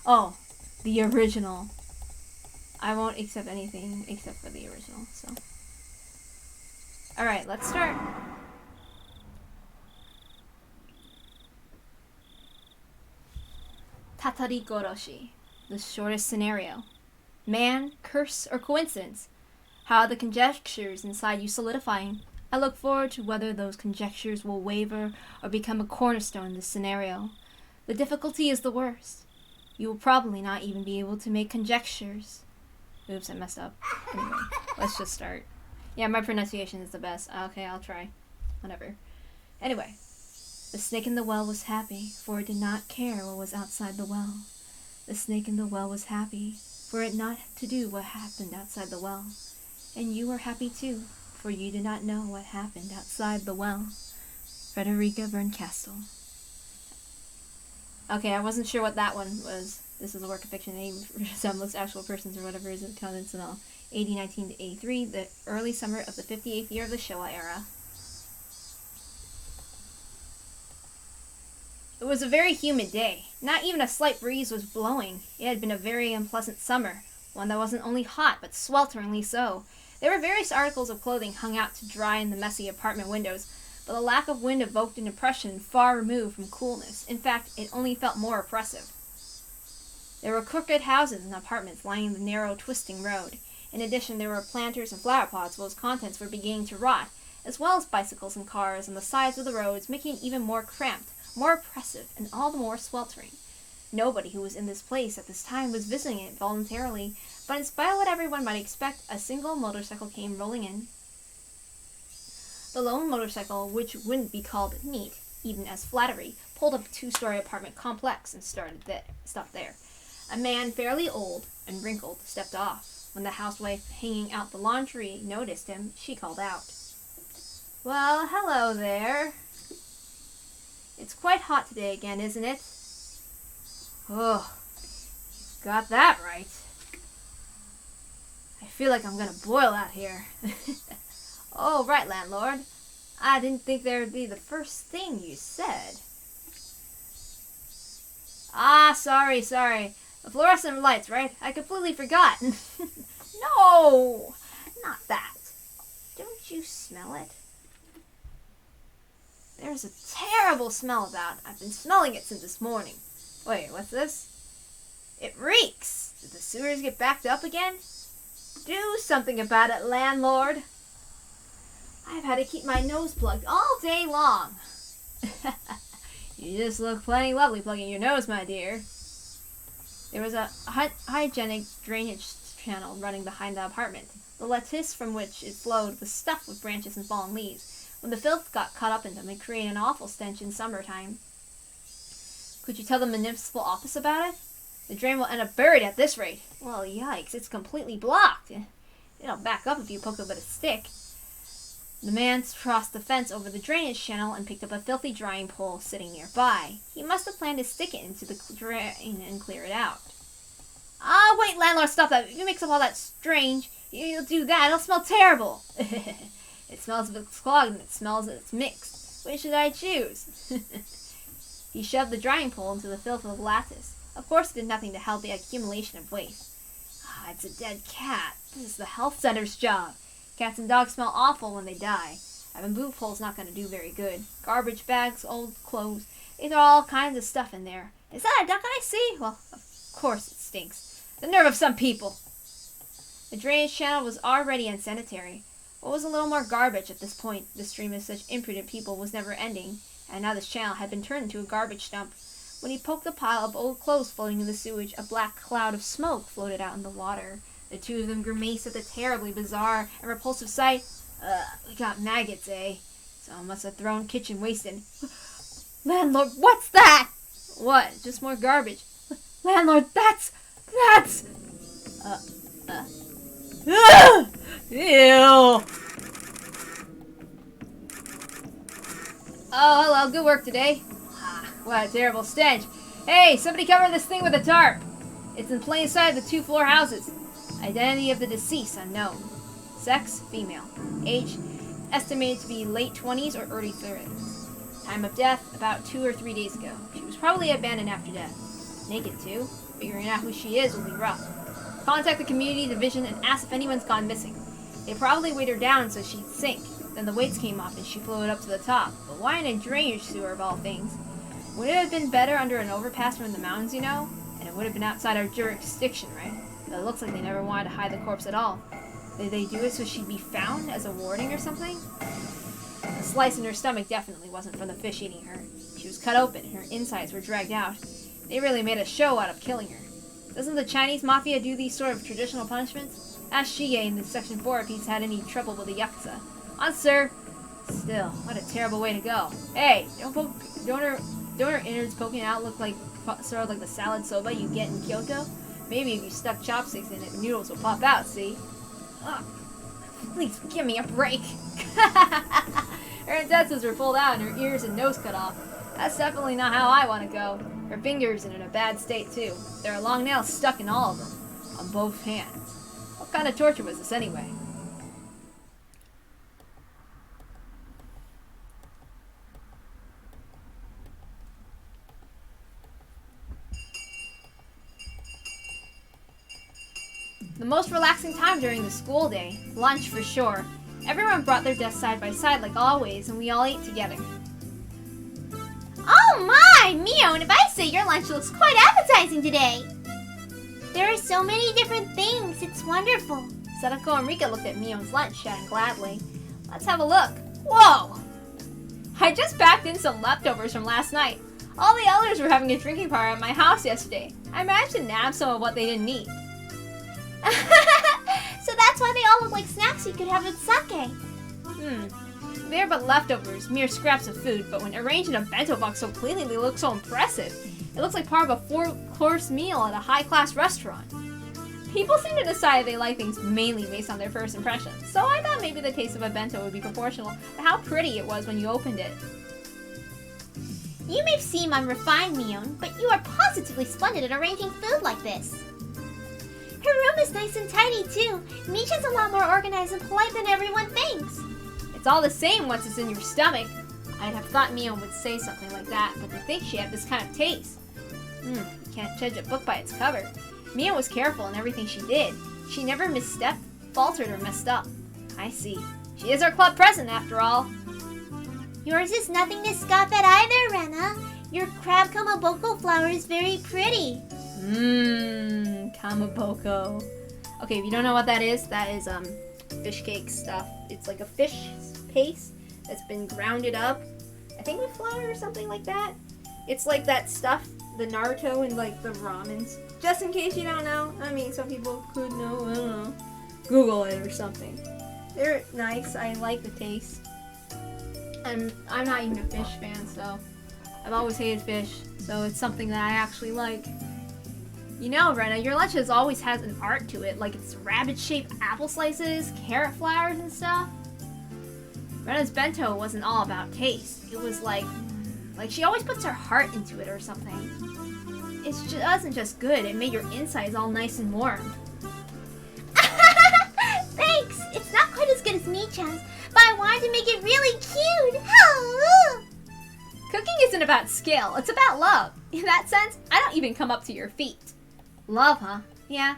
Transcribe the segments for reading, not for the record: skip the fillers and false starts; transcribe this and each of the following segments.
Oh, the original. I won't accept anything except for the original, so. Alright, let's start. Tatarigoroshi, the shortest scenario. Man, curse, or coincidence? How are the conjectures inside you solidifying? I look forward to whether those conjectures will waver or become a cornerstone in this scenario. The difficulty is the worst. You will probably not even be able to make conjectures. Oops, I messed up. Anyway, let's just start. Yeah, my pronunciation is the best. Okay, I'll try. Whatever. Anyway, the snake in the well was happy, for it did not care what was outside the well. The snake in the well was happy, for it not to do what happened outside the well. And you were happy too, for you did not know what happened outside the well. Frederica Bernkastel. Okay, I wasn't sure what that one was. This is a work of fiction. It resembles actual persons or whatever is it counts in all. AD 19 to 83, the early summer of the 58th year of the Showa era. It was a very humid day. Not even a slight breeze was blowing. It had been a very unpleasant summer, one that wasn't only hot, but swelteringly so. There were various articles of clothing hung out to dry in the messy apartment windows, but the lack of wind evoked an impression far removed from coolness. In fact, it only felt more oppressive. There were crooked houses and apartments lining the narrow, twisting road. In addition, there were planters and flower pots whose contents were beginning to rot, as well as bicycles and cars on the sides of the roads, making it even more cramped, more oppressive, and all the more sweltering. Nobody who was in this place at this time was visiting it voluntarily, but in spite of what everyone might expect, a single motorcycle came rolling in. The lone motorcycle, which wouldn't be called neat, even as flattery, pulled up a two-story apartment complex and stopped there. A man fairly old and wrinkled stepped off. When the housewife hanging out the laundry noticed him, she called out, "Well, hello there. It's quite hot today again, isn't it?" "Oh, you've got that right. I feel like I'm gonna boil out here." "Oh, right, landlord. I didn't think there would be the first thing you said." "Ah, sorry. The fluorescent lights, right? I completely forgot." "No, not that. Don't you smell it? There's a terrible smell about. I've been smelling it since this morning." "Wait, what's this?" "It reeks. Did the sewers get backed up again?" "Do something about it, landlord. I've had to keep my nose plugged all day long." "You just look plenty lovely plugging your nose, my dear." There was a hygienic drainage channel running behind the apartment. The lattice from which it flowed was stuffed with branches and fallen leaves. When the filth got caught up in them, it created an awful stench in summertime. "Could you tell the municipal office about it? The drain will end up buried at this rate." "Well, yikes, it's completely blocked. It'll back up if you poke it with a stick." The man crossed the fence over the drainage channel and picked up a filthy drying pole sitting nearby. He must have planned to stick it into the drain and clear it out. "Ah, wait, landlord, stop that. If you mix up all that strange, you'll do that. It'll smell terrible." "It smells if it's clogged and it smells if it's mixed. Which should I choose?" He shoved the drying pole into the filth of the lattice. Of course it did nothing to help the accumulation of waste. "Ah, it's a dead cat. This is the health center's job. Cats and dogs smell awful when they die. A bamboo pole's not going to do very good. Garbage bags, old clothes. They throw all kinds of stuff in there. Is that a duck I see? Well, of course it stinks. The nerve of some people." The drainage channel was already unsanitary. What was a little more garbage at this point? The stream of such imprudent people was never ending, and now this channel had been turned into a garbage dump. When he poked the pile of old clothes floating in the sewage, a black cloud of smoke floated out in the water. The two of them grimaced at the terribly bizarre and repulsive sight. We got maggots, eh? Someone must have thrown kitchen waste in." "Landlord, what's that?" "What? Just more garbage." "Landlord, that's... Ew!" "Oh, hello, good work today." "What a terrible stench. Hey, somebody cover this thing with a tarp. It's in plain sight of the 2-floor houses. Identity of the deceased unknown. Sex, female. Age, estimated to be late 20s or early 30s. Time of death, about 2 or 3 days ago. She was probably abandoned after death. Naked too? Figuring out who she is will be rough. Contact the community division and ask if anyone's gone missing. They probably weighed her down so she'd sink. Then the weights came off and she floated up to the top. But why in a drainage sewer of all things? Would it have been better under an overpass from the mountains, you know? And it would have been outside our jurisdiction, right? But it looks like they never wanted to hide the corpse at all. Did they do it so she'd be found as a warning or something? The slice in her stomach definitely wasn't from the fish eating her. She was cut open and her insides were dragged out. They really made a show out of killing her. Doesn't the Chinese mafia do these sort of traditional punishments? Ask Shige in the Section 4 if he's had any trouble with the Yakuza. On, sir! Still, what a terrible way to go. Hey, don't her innards poking out look like sort of like the salad soba you get in Kyoto? Maybe if you stuck chopsticks in it, the noodles will pop out, see? Ugh. Please give me a break. Her intestines were pulled out and her ears and nose cut off. That's definitely not how I want to go. Her fingers are in a bad state too. There are long nails stuck in all of them, on both hands. What kind of torture was this anyway? The most relaxing time during the school day. Lunch for sure. Everyone brought their desks side by side like always, and we all ate together. Oh my, Mio, and if I say your lunch looks quite appetizing today. There are so many different things, it's wonderful. Sadako and Rika looked at Mion's lunch, shouting gladly. Let's have a look. Whoa! I just packed in some leftovers from last night. All the elders were having a drinking party at my house yesterday. I managed to nab some of what they didn't eat. So that's why they all look like snacks you could have with sake. They're but leftovers, mere scraps of food, but when arranged in a bento box so cleanly they look so impressive. It looks like part of a 4-course meal at a high-class restaurant. People seem to decide they like things mainly based on their first impressions, so I thought maybe the taste of a bento would be proportional to how pretty it was when you opened it. You may seem unrefined, Mion, but you are positively splendid at arranging food like this. Her room is nice and tidy, too. Misha's a lot more organized and polite than everyone thinks. It's all the same once it's in your stomach. I'd have thought Mion would say something like that, but to think she had this kind of taste. You can't judge a book by its cover. Mion was careful in everything she did. She never misstepped, faltered, or messed up. I see. She is our club president, after all. Yours is nothing to scoff at either, Rena. Your crab kamaboko flower is very pretty. Kamaboko. Okay, if you don't know what that is fish cake stuff. It's like a fish paste that's been grounded up, I think with flour or something like that. It's like that stuff, the Naruto and like the ramens. Just in case you don't know. I mean, some people could know, I don't know. Google it or something. They're nice, I like the taste. I'm not even a fish fan, so I've always hated fish, so it's something that I actually like. You know, Rena, your lunch always has an art to it, like it's rabbit-shaped apple slices, carrot flowers, and stuff. Rena's bento wasn't all about taste. It was like she always puts her heart into it or something. It wasn't just good, it made your insides all nice and warm. Thanks! It's not quite as good as Michan's, but I wanted to make it really cute. Cooking isn't about skill, it's about love. In that sense, I don't even come up to your feet. Love, huh? Yeah.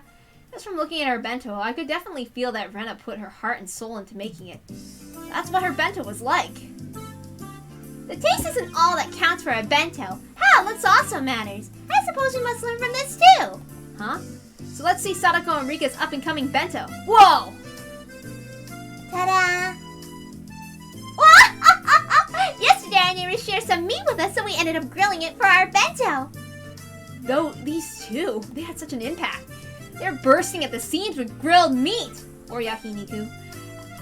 Just from looking at her bento, I could definitely feel that Rena put her heart and soul into making it. That's what her bento was like. The taste isn't all that counts for a bento. How looks also matters. I suppose we must learn from this too. Huh? So let's see Sadako and Rika's up-and-coming bento. Whoa! Ta-da! Yesterday our neighbors shared some meat with us, so we ended up grilling it for our bento. Though these two, they had such an impact. They're bursting at the seams with grilled meat, or yakiniku.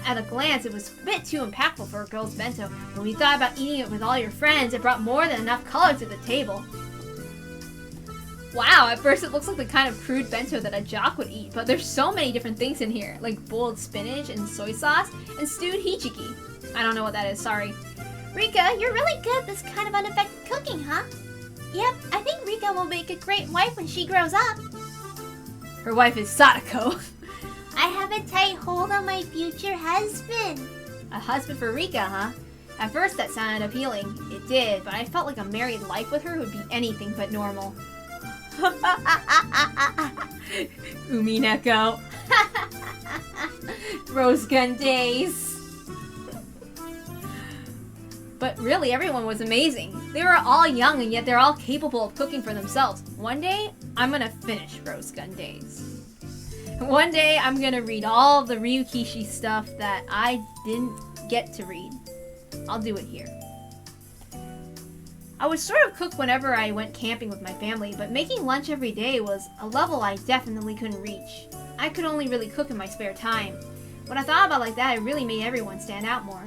At a glance, it was a bit too impactful for a girl's bento. When we thought about eating it with all your friends, it brought more than enough color to the table. Wow, at first it looks like the kind of crude bento that a jock would eat, but there's so many different things in here, like boiled spinach and soy sauce, and stewed hichiki. I don't know what that is, sorry. Rika, you're really good at this kind of unaffected cooking, huh? Yep, I think Rika will make a great wife when she grows up. Her wife is Sadako. I have a tight hold on my future husband. A husband for Rika, huh? At first that sounded appealing. It did, but I felt like a married life with her would be anything but normal. Umineko. Rose gun days. But really, everyone was amazing. They were all young and yet they're all capable of cooking for themselves. One day, I'm gonna finish Rose gun days. One day, I'm gonna read all of the Ryukishi stuff that I didn't get to read. I'll do it here. I would sort of cook whenever I went camping with my family, but making lunch every day was a level I definitely couldn't reach. I could only really cook in my spare time. When I thought about it like that, it really made everyone stand out more.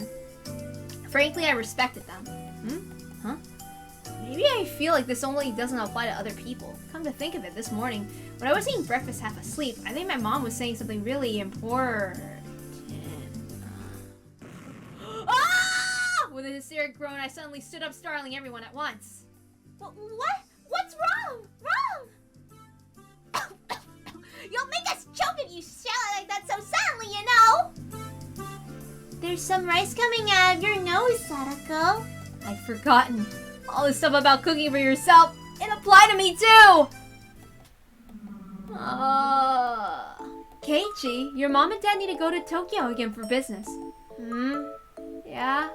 Frankly, I respected them. Huh? Maybe I feel like this only doesn't apply to other people. Come to think of it, this morning, when I was eating breakfast half asleep, I think my mom was saying something really important. Ah! With a hysteric groan, I suddenly stood up, startling everyone at once. What? What's wrong? You'll make us choke if you shout like that so suddenly, you know! There's some rice coming out of your nose, Sadako. I'd forgotten. All this stuff about cooking for yourself, it applied to me too! Keiichi, your mom and dad need to go to Tokyo again for business. Yeah?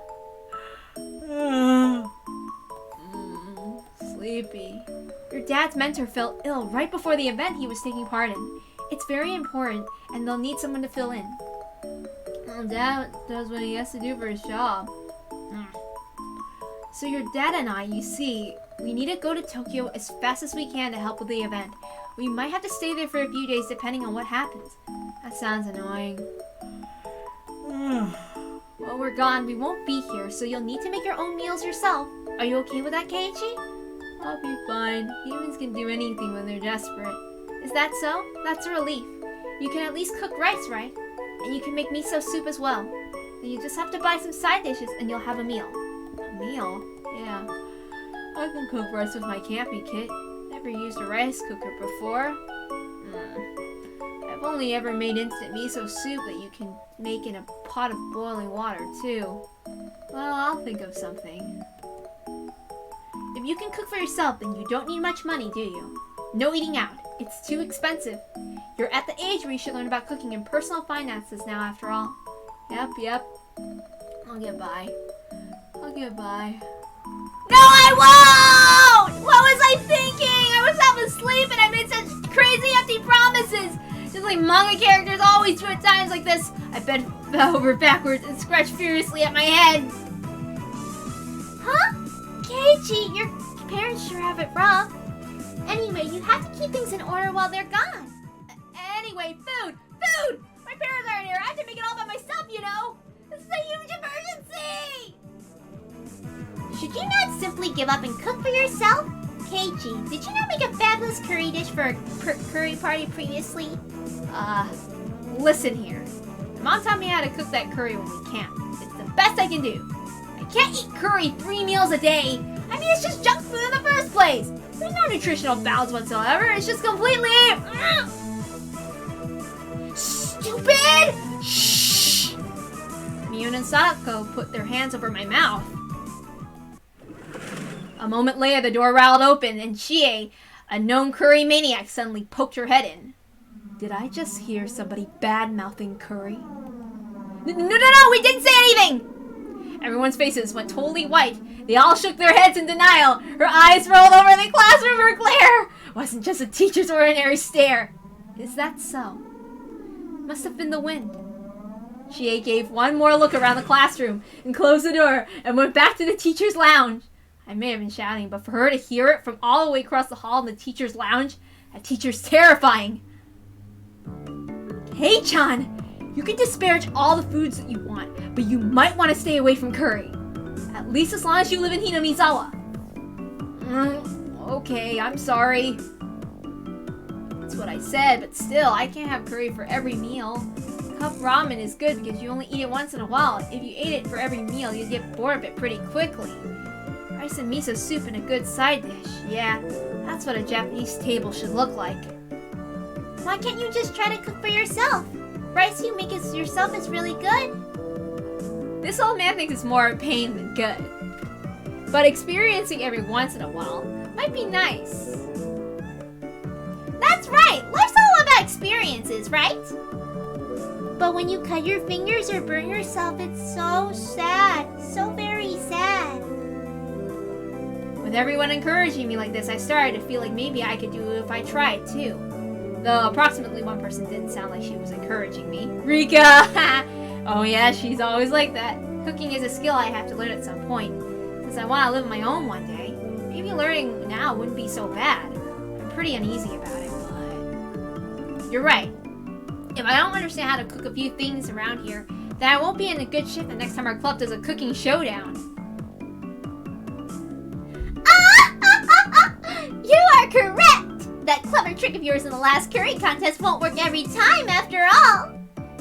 Sleepy. Your dad's mentor fell ill right before the event he was taking part in. It's very important, and they'll need someone to fill in. Dad does what he has to do for his job. So your dad and I, you see, we need to go to Tokyo as fast as we can to help with the event. We might have to stay there for a few days depending on what happens. That sounds annoying. While we're gone, we won't be here, so you'll need to make your own meals yourself. Are you okay with that, Keiichi? I'll be fine. Humans can do anything when they're desperate. Is that so? That's a relief. You can at least cook rice, right? And you can make miso soup as well. Then you just have to buy some side dishes and you'll have a meal. A meal? Yeah. I can cook rice with my camping kit. Never used a rice cooker before. I've only ever made instant miso soup that you can make in a pot of boiling water, too. Well, I'll think of something. If you can cook for yourself, then you don't need much money, do you? No eating out. It's too expensive. You're at the age where you should learn about cooking and personal finances now, after all. Yep. I'll get by. No, I won't! What was I thinking? I was half asleep and I made such crazy empty promises. Just like manga characters always do at times like this. I bent over backwards and scratched furiously at my head. Huh? Keiichi, your parents sure have it rough. Anyway, you have to keep things in order while they're gone. Anyway, food! My parents aren't here. I have to make it all by myself, you know. This is a huge emergency! Should you not simply give up and cook for yourself? Keiichi, did you not make a fabulous curry dish for a curry party previously? Listen here. My mom taught me how to cook that curry when we camp. It's the best I can do. I can't eat curry 3 meals a day. I mean, it's just junk food in the first place. There's no nutritional balance whatsoever. It's just completely... Stupid! Shh! Miyun and Sadako put their hands over my mouth. A moment later, the door rattled open, and Chie, a known curry maniac, suddenly poked her head in. Did I just hear somebody bad-mouthing curry? No, we didn't say anything! Everyone's faces went totally white. They all shook their heads in denial. Her eyes rolled over the classroom for glare. It wasn't just a teacher's ordinary stare. Is that so? Must have been the wind. Chie gave one more look around the classroom and closed the door and went back to the teacher's lounge. I may have been shouting, but for her to hear it from all the way across the hall in the teacher's lounge, that teacher's terrifying. Hey, Chan, you can disparage all the foods that you want, but you might want to stay away from curry. At least as long as you live in Hinamizawa. Okay, I'm sorry. That's what I said, but still, I can't have curry for every meal. Cup ramen is good because you only eat it once in a while. If you ate it for every meal, you'd get bored of it pretty quickly. Rice and miso soup and a good side dish. Yeah, that's what a Japanese table should look like. Why can't you just try to cook for yourself? Rice you make yourself is really good. This old man thinks it's more a pain than good. But experiencing every once in a while might be nice. experiences, right? But when you cut your fingers or burn yourself, it's so sad. So very sad. With everyone encouraging me like this, I started to feel like maybe I could do it if I tried too. Though approximately one person didn't sound like she was encouraging me. Rika! Oh yeah, she's always like that. Cooking is a skill I have to learn at some point. Since I want to live on my own one day, maybe learning now wouldn't be so bad. I'm pretty uneasy about it, but... You're right. If I don't understand how to cook a few things around here, then I won't be in a good shape the next time our club does a cooking showdown. You are correct! That clever trick of yours in the last curry contest won't work every time after all!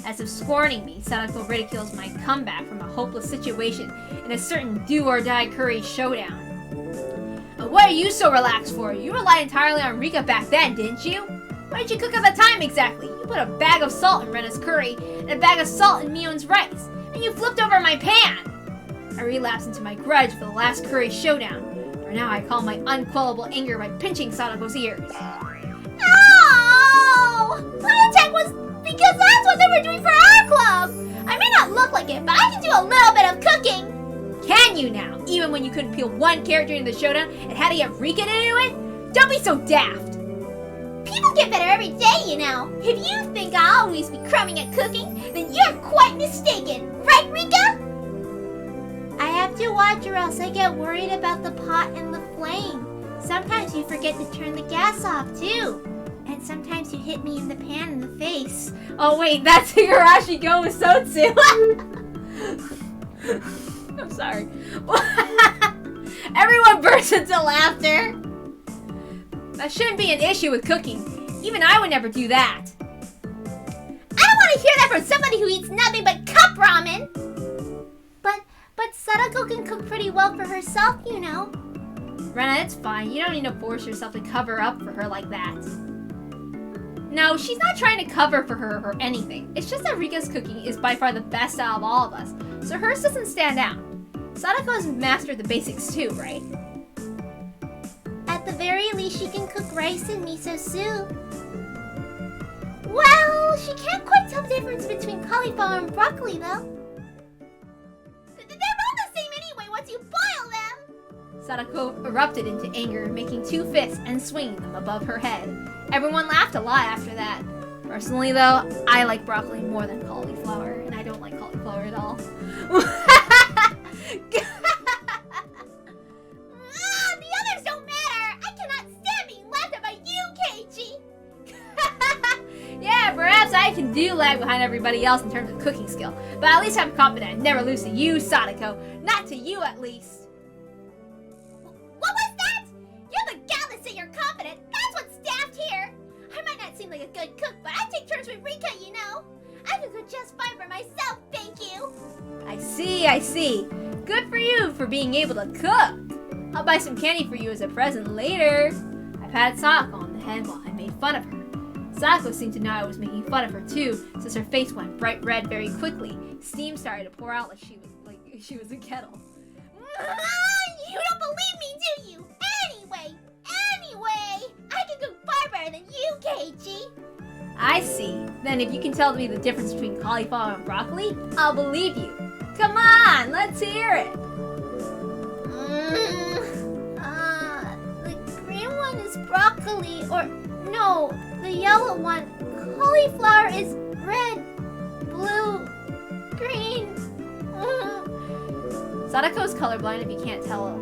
As if scorning me, Sadako ridicules my comeback from a hopeless situation in a certain do-or-die curry showdown. What are you so relaxed for? You relied entirely on Rika back then, didn't you? What did you cook at the time exactly? You put a bag of salt in Rena's curry and a bag of salt in Mion's rice, and you flipped over my pan! I relapsed into my grudge for the last curry showdown, for now I calm my unquellable anger by pinching Sadako's ears. Oh! My attack was because that's what they were doing for our club! I may not look like it, but I can do a little bit of cooking! Can you now? Even when you couldn't peel one character in the showdown and had to get Rika to do it? Don't be so daft! People get better every day, you know. If you think I'll always be crumbing at cooking, then you're quite mistaken. Right, Rika? I have to watch or else I get worried about the pot and the flame. Sometimes you forget to turn the gas off, too. And sometimes you hit me in the pan in the face. Oh wait, that's Higurashi Go with Sotsu. I'm sorry. Everyone bursts into laughter. That shouldn't be an issue with cooking. Even I would never do that. I don't want to hear that from somebody who eats nothing but cup ramen. But Sadako can cook pretty well for herself, you know. Rena, it's fine. You don't need to force yourself to cover up for her like that. No, she's not trying to cover for her or anything. It's just that Rika's cooking is by far the best out of all of us, so hers doesn't stand out. Sadako has mastered the basics too, right? At the very least, she can cook rice and miso soup. Well, she can't quite tell the difference between cauliflower and broccoli, though. They're both the same anyway once you boil them! Sadako erupted into anger, making two fists and swinging them above her head. Everyone laughed a lot after that. Personally, though, I like broccoli more than cauliflower, and I don't like cauliflower at all. I can do lag behind everybody else in terms of cooking skill, but at least I'm confident I'd never lose to you, Sadako. Not to you, at least. What was that? You're the gal that say you're confident. That's what's staffed here. I might not seem like a good cook, but I take turns with Rika, you know. I can cook just fine for myself, thank you. I see. Good for you for being able to cook. I'll buy some candy for you as a present later. I patted Sadako on the head while I made fun of her. Sadako seemed to know I was making fun of her too, since her face went bright red very quickly. Steam started to pour out like she was a kettle. You don't believe me, do you? Anyway, I can cook far better than you, Keiichi. I see. Then if you can tell me the difference between cauliflower and broccoli, I'll believe you. Come on, let's hear it. The green one is broccoli, or no, the yellow one. Cauliflower is red, blue, green. Sadako's colorblind if you can't tell.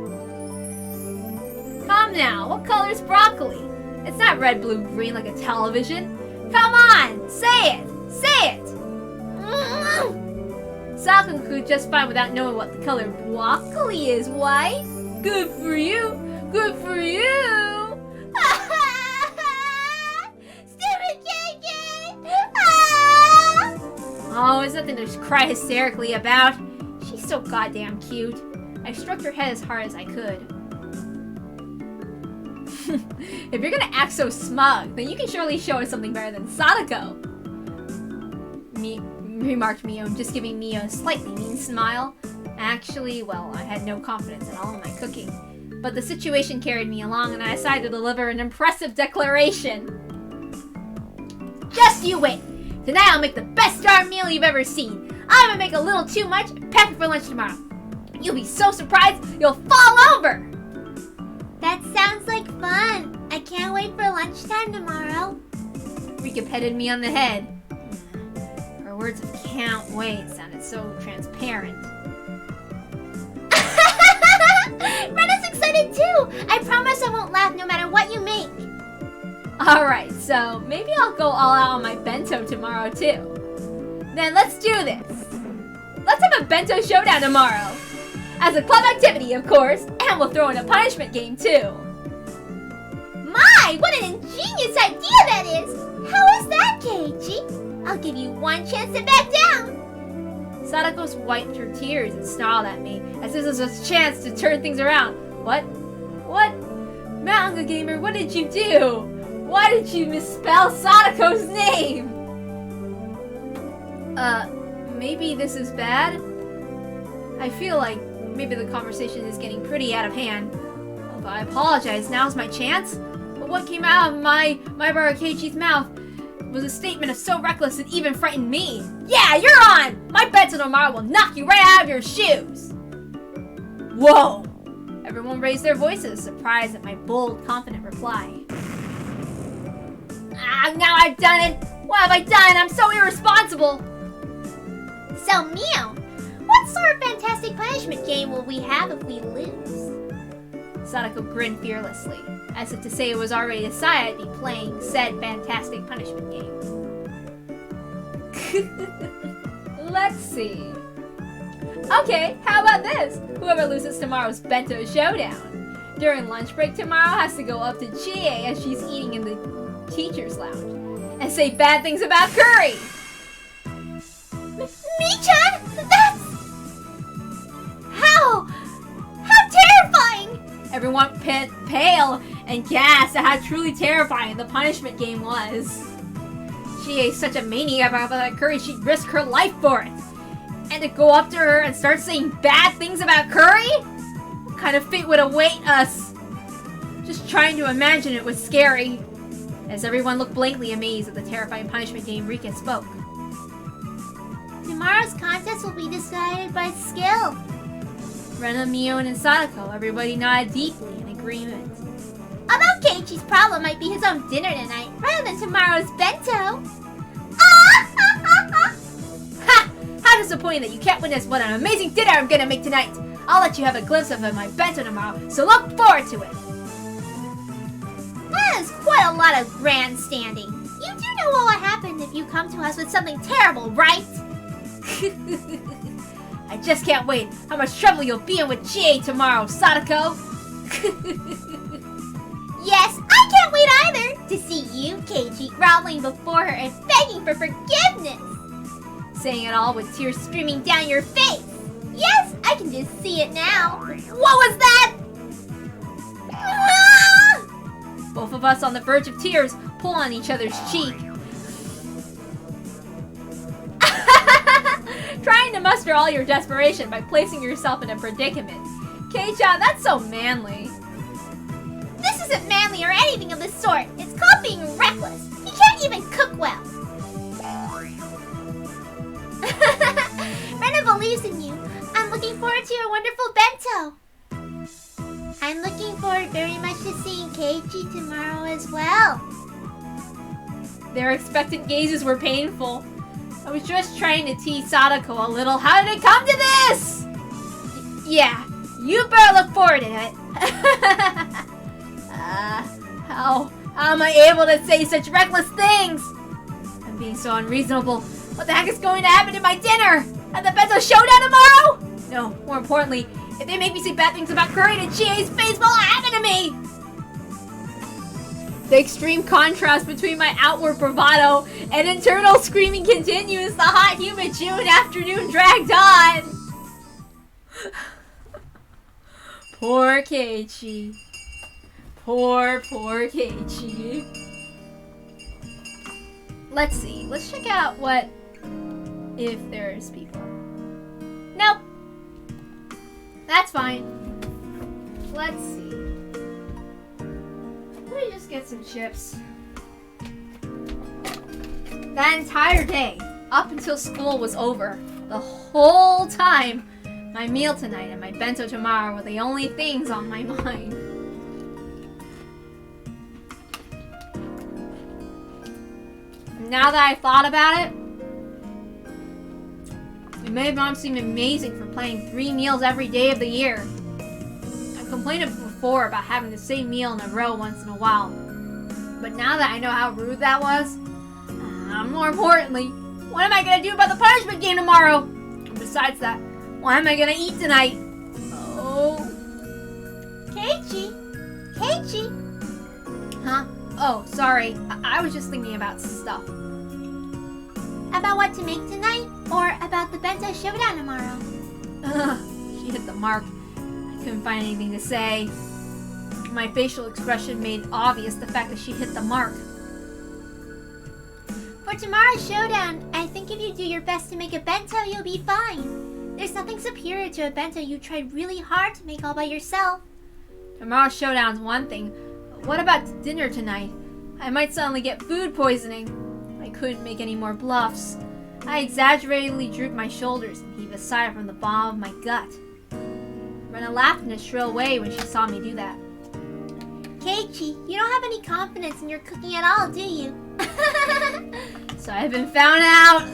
Come now, what color is broccoli? It's not red, blue, green like a television. Come on, say it! Sadako can cook just fine without knowing what the color broccoli is, why? Good for you! Stupid Kiki! Oh, it's nothing to cry hysterically about. She's so goddamn cute. I stroked her head as hard as I could. If you're gonna act so smug, then you can surely show us something better than Sadako. Remarked Mio, just giving Mio a slightly mean smile. Actually, well, I had no confidence at all in my cooking. But the situation carried me along and I decided to deliver an impressive declaration. Just you wait. Tonight I'll make the best darn meal you've ever seen. I'm gonna make a little too much and pack it for lunch tomorrow. You'll be so surprised you'll fall over. That sounds like fun. I can't wait for lunchtime tomorrow. Rika petted me on the head. Her words of can't wait sounded so transparent. Rena's excited too. I promise I won't laugh no matter what you make. Alright, so maybe I'll go all out on my bento tomorrow too. Then let's do this. Let's have a bento showdown tomorrow. As a club activity, of course, and we'll throw in a punishment game too. My, what an ingenious idea that is! How is that, Keiichi? I'll give you one chance to back down. Sadako wiped her tears and snarled at me as if this was a chance to turn things around. What? What? Manga Gamer, what did you do? Why did you misspell Sadako's name? Maybe this is bad? I feel like maybe the conversation is getting pretty out of hand. Although I apologize, now's my chance. But what came out of my Keiichi's mouth was a statement of so reckless it even frightened me. Yeah, you're on! My bento tomorrow will knock you right out of your shoes! Whoa! Everyone raised their voices, surprised at my bold, confident reply. Now I've done it! What have I done? I'm so irresponsible! So, Mio, what sort of fantastic punishment game will we have if we lose? Sadako grinned fearlessly, as if to say it was already decided I'd be playing said fantastic punishment game. Let's see. Okay, how about this? Whoever loses tomorrow's bento showdown during lunch break tomorrow has to go up to Chie as she's eating in the teacher's lounge and say bad things about curry. Mii-chan, that's... How terrifying! Everyone pale and gasped at how truly terrifying the punishment game was. She is such a maniac about that curry, she'd risk her life for it. And to go up to her and start saying bad things about curry? What kind of fate would await us? Just trying to imagine it was scary. As everyone looked blankly amazed at the terrifying punishment game, Rika spoke. Tomorrow's contest will be decided by skill. Rena, Mio, and Sadako, everybody nodded deeply in agreement. Although Keiichi's problem might be his own dinner tonight, rather than tomorrow's bento. Ha! How disappointing that you can't witness what an amazing dinner I'm gonna make tonight! I'll let you have a glimpse of my bento tomorrow, so look forward to it! That is quite a lot of grandstanding. You do know what will happen if you come to us with something terrible, right? I just can't wait how much trouble you'll be in with Chie tomorrow, Sadako! Yes, I can't wait either to see you, Keiichi, groveling before her and begging for forgiveness. Saying it all with tears streaming down your face. Yes, I can just see it now. What was that? Both of us on the verge of tears pull on each other's cheek. Trying to muster all your desperation by placing yourself in a predicament. Kei-chan, that's so manly. This isn't manly or anything of the sort. It's called being reckless. He can't even cook well. Rena believes in you. I'm looking forward to your wonderful bento. I'm looking forward very much to seeing Keiichi tomorrow as well. Their expectant gazes were painful. I was just trying to tease Sadako a little. How did it come to this? Yeah, you better look forward to it. How am I able to say such reckless things? I'm being so unreasonable. What the heck is going to happen to my dinner? At the bento showdown tomorrow? No, more importantly, if they make me say bad things about curry to Chie's face, what will happen to me? The extreme contrast between my outward bravado and internal screaming continues. The hot, humid June afternoon dragged on. Poor Keiichi. Poor Keiichi. Let's see. Let's check out what if there's people. Nope. That's fine. Let's see. Let me just get some chips. That entire day, up until school was over, the whole time, my meal tonight and my bento tomorrow were the only things on my mind. Now that I thought about it, it made Mom seem amazing for planning 3 meals every day of the year. I've complained before about having the same meal in a row once in a while, but now that I know how rude that was, more importantly, what am I going to do about the punishment game tomorrow? And besides that, what am I going to eat tonight? Oh. Keiichi! Keiichi! Huh? Oh, sorry. I was just thinking about stuff. About what to make tonight? Or about the bento showdown tomorrow? She hit the mark. I couldn't find anything to say. My facial expression made obvious the fact that she hit the mark. For tomorrow's showdown, I think if you do your best to make a bento, you'll be fine. There's nothing superior to a bento you tried really hard to make all by yourself. Tomorrow's showdown's one thing, but what about dinner tonight? I might suddenly get food poisoning. I couldn't make any more bluffs. I exaggeratedly drooped my shoulders and heaved a sigh from the bottom of my gut. Rena laughed in a shrill way when she saw me do that. Keiichi, you don't have any confidence in your cooking at all, do you? So I've been found out.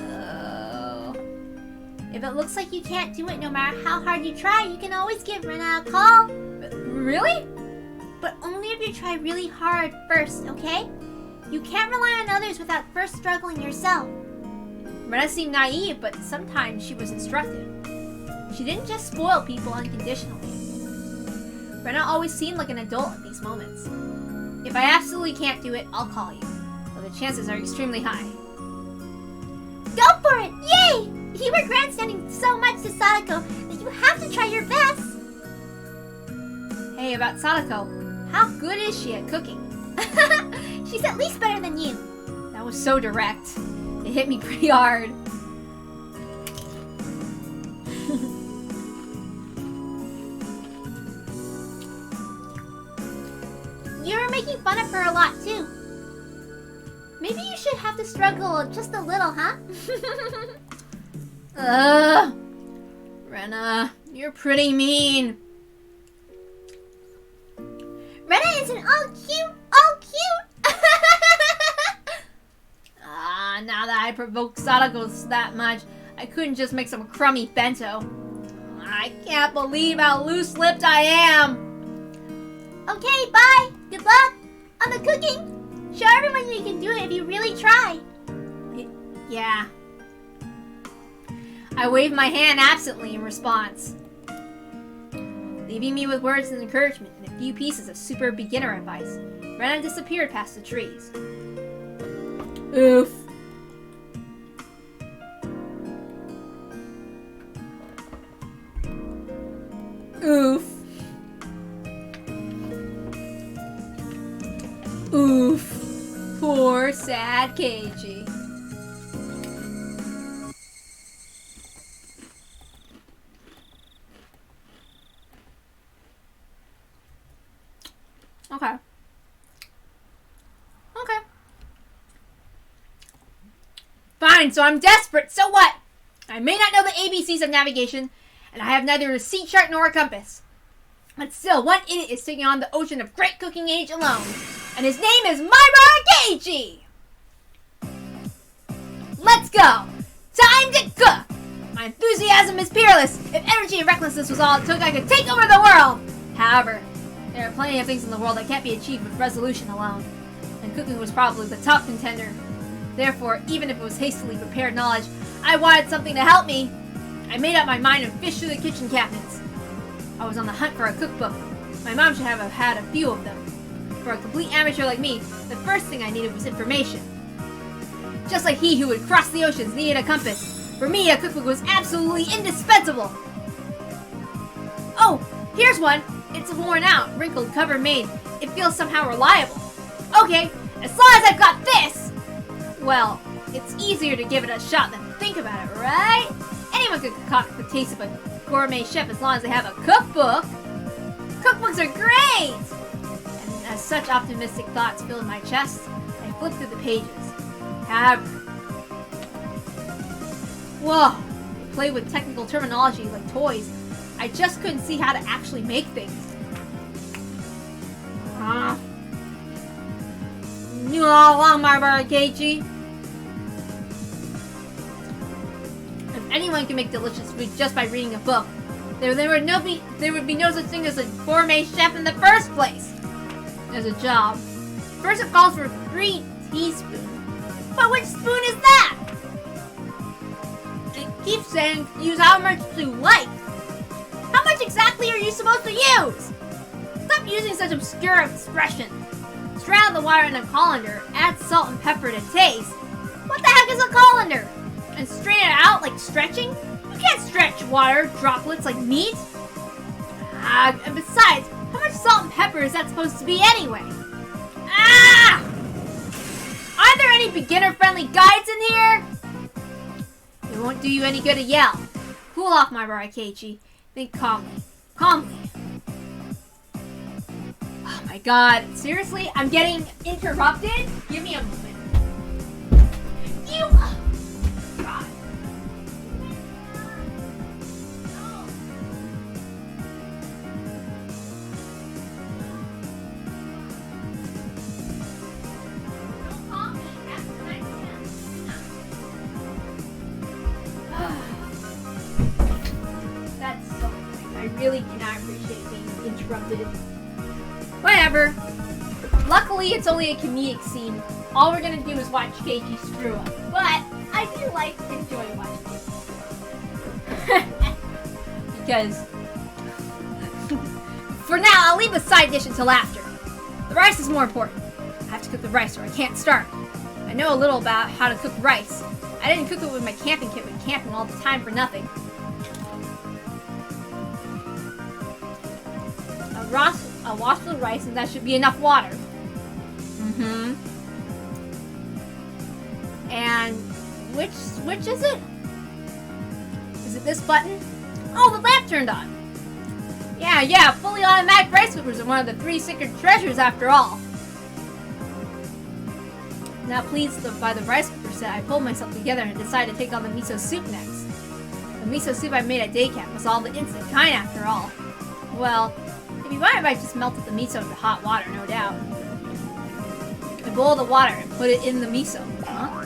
If it looks like you can't do it no matter how hard you try, you can always give Rena a call. Really? But only if you try really hard first, okay? You can't rely on others without first struggling yourself. Rena seemed naive, but sometimes she was instructive. She didn't just spoil people unconditionally. Rena always seemed like an adult at these moments. If I absolutely can't do it, I'll call you. But the chances are extremely high. Go for it! Yay! You were grandstanding so much to Sadako that you have to try your best. Hey, about Sadako, how good is she at cooking? She's at least better than you. That was so direct. It hit me pretty hard. You were making fun of her a lot too. Maybe you should have to struggle just a little, huh? Rena, you're pretty mean. Rena isn't all cute, all cute. Now that I provoked Sadako that much, I couldn't just make some crummy bento. I can't believe how loose-lipped I am. Okay, bye. Good luck on the cooking. Show everyone you can do it if you really try. Yeah. I waved my hand absently in response, leaving me with words of encouragement and a few pieces of super beginner advice. Rena disappeared past the trees. Oof. Oof. Oof. Poor sad Keiichi. Okay. Okay. Fine, so I'm desperate. So what? I may not know the ABCs of navigation, and I have neither a sea chart nor a compass. But still, one idiot is taking on the ocean of great cooking age alone. And his name is Maibara Keiichi! Let's go! Time to cook! My enthusiasm is peerless. If energy and recklessness was all it took, I could take over the world! However, there are plenty of things in the world that can't be achieved with resolution alone. And cooking was probably the top contender. Therefore, even if it was hastily prepared knowledge, I wanted something to help me. I made up my mind and fished through the kitchen cabinets. I was on the hunt for a cookbook. My mom should have had a few of them. For a complete amateur like me, the first thing I needed was information. Just like he who would cross the oceans needed a compass, for me a cookbook was absolutely indispensable. Oh, here's one. It's worn out, wrinkled, cover made. It feels somehow reliable. Okay, as long as I've got this! Well, it's easier to give it a shot than think about it, right? Anyone could concoct the taste of a gourmet chef as long as they have a cookbook. Cookbooks are great! And as such optimistic thoughts filled my chest, I flipped through the pages. However, Whoa! Play with technical terminology like toys. I just couldn't see how to actually make things. You all along my Keiji. If anyone can make delicious food just by reading a book, there would be no such thing as a gourmet chef in the first place. There's a job. First it calls for 3 teaspoons. But which spoon is that? It keeps saying use how much you like. How much exactly are you supposed to use? Stop using such obscure expressions. Strain the water in a colander, add salt and pepper to taste. What the heck is a colander? And strain it out like stretching? You can't stretch water droplets like meat. And besides, how much salt and pepper is that supposed to be anyway? Are there any beginner-friendly guides in here? It won't do you any good to yell. Cool off, my Keiji. Think calmly. Calmly. Oh my god. Seriously? I'm getting interrupted? Give me a moment. You... God. That's so annoying. I really cannot appreciate being interrupted. Whatever. Luckily, it's only a comedic scene. All we're gonna do is watch Keiji screw up. But I do enjoy watching it. Because for now, I'll leave the side dish until after. The rice is more important. I have to cook the rice or I can't start. I know a little about how to cook rice. I didn't cook it with my camping kit when camping all the time for nothing. I'll wash the rice and that should be enough water. And which switch is it? Is it this button? Oh, the lamp turned on. Yeah, fully automatic rice cookers are one of the 3 sacred treasures after all. Now pleased by the rice cooker set, I pulled myself together and decided to take on the miso soup next. The miso soup I made at day camp was all the instant kind after all. Well, it'd be fine if I just melted the miso into hot water, no doubt. I boiled the water and put it in the miso. Huh?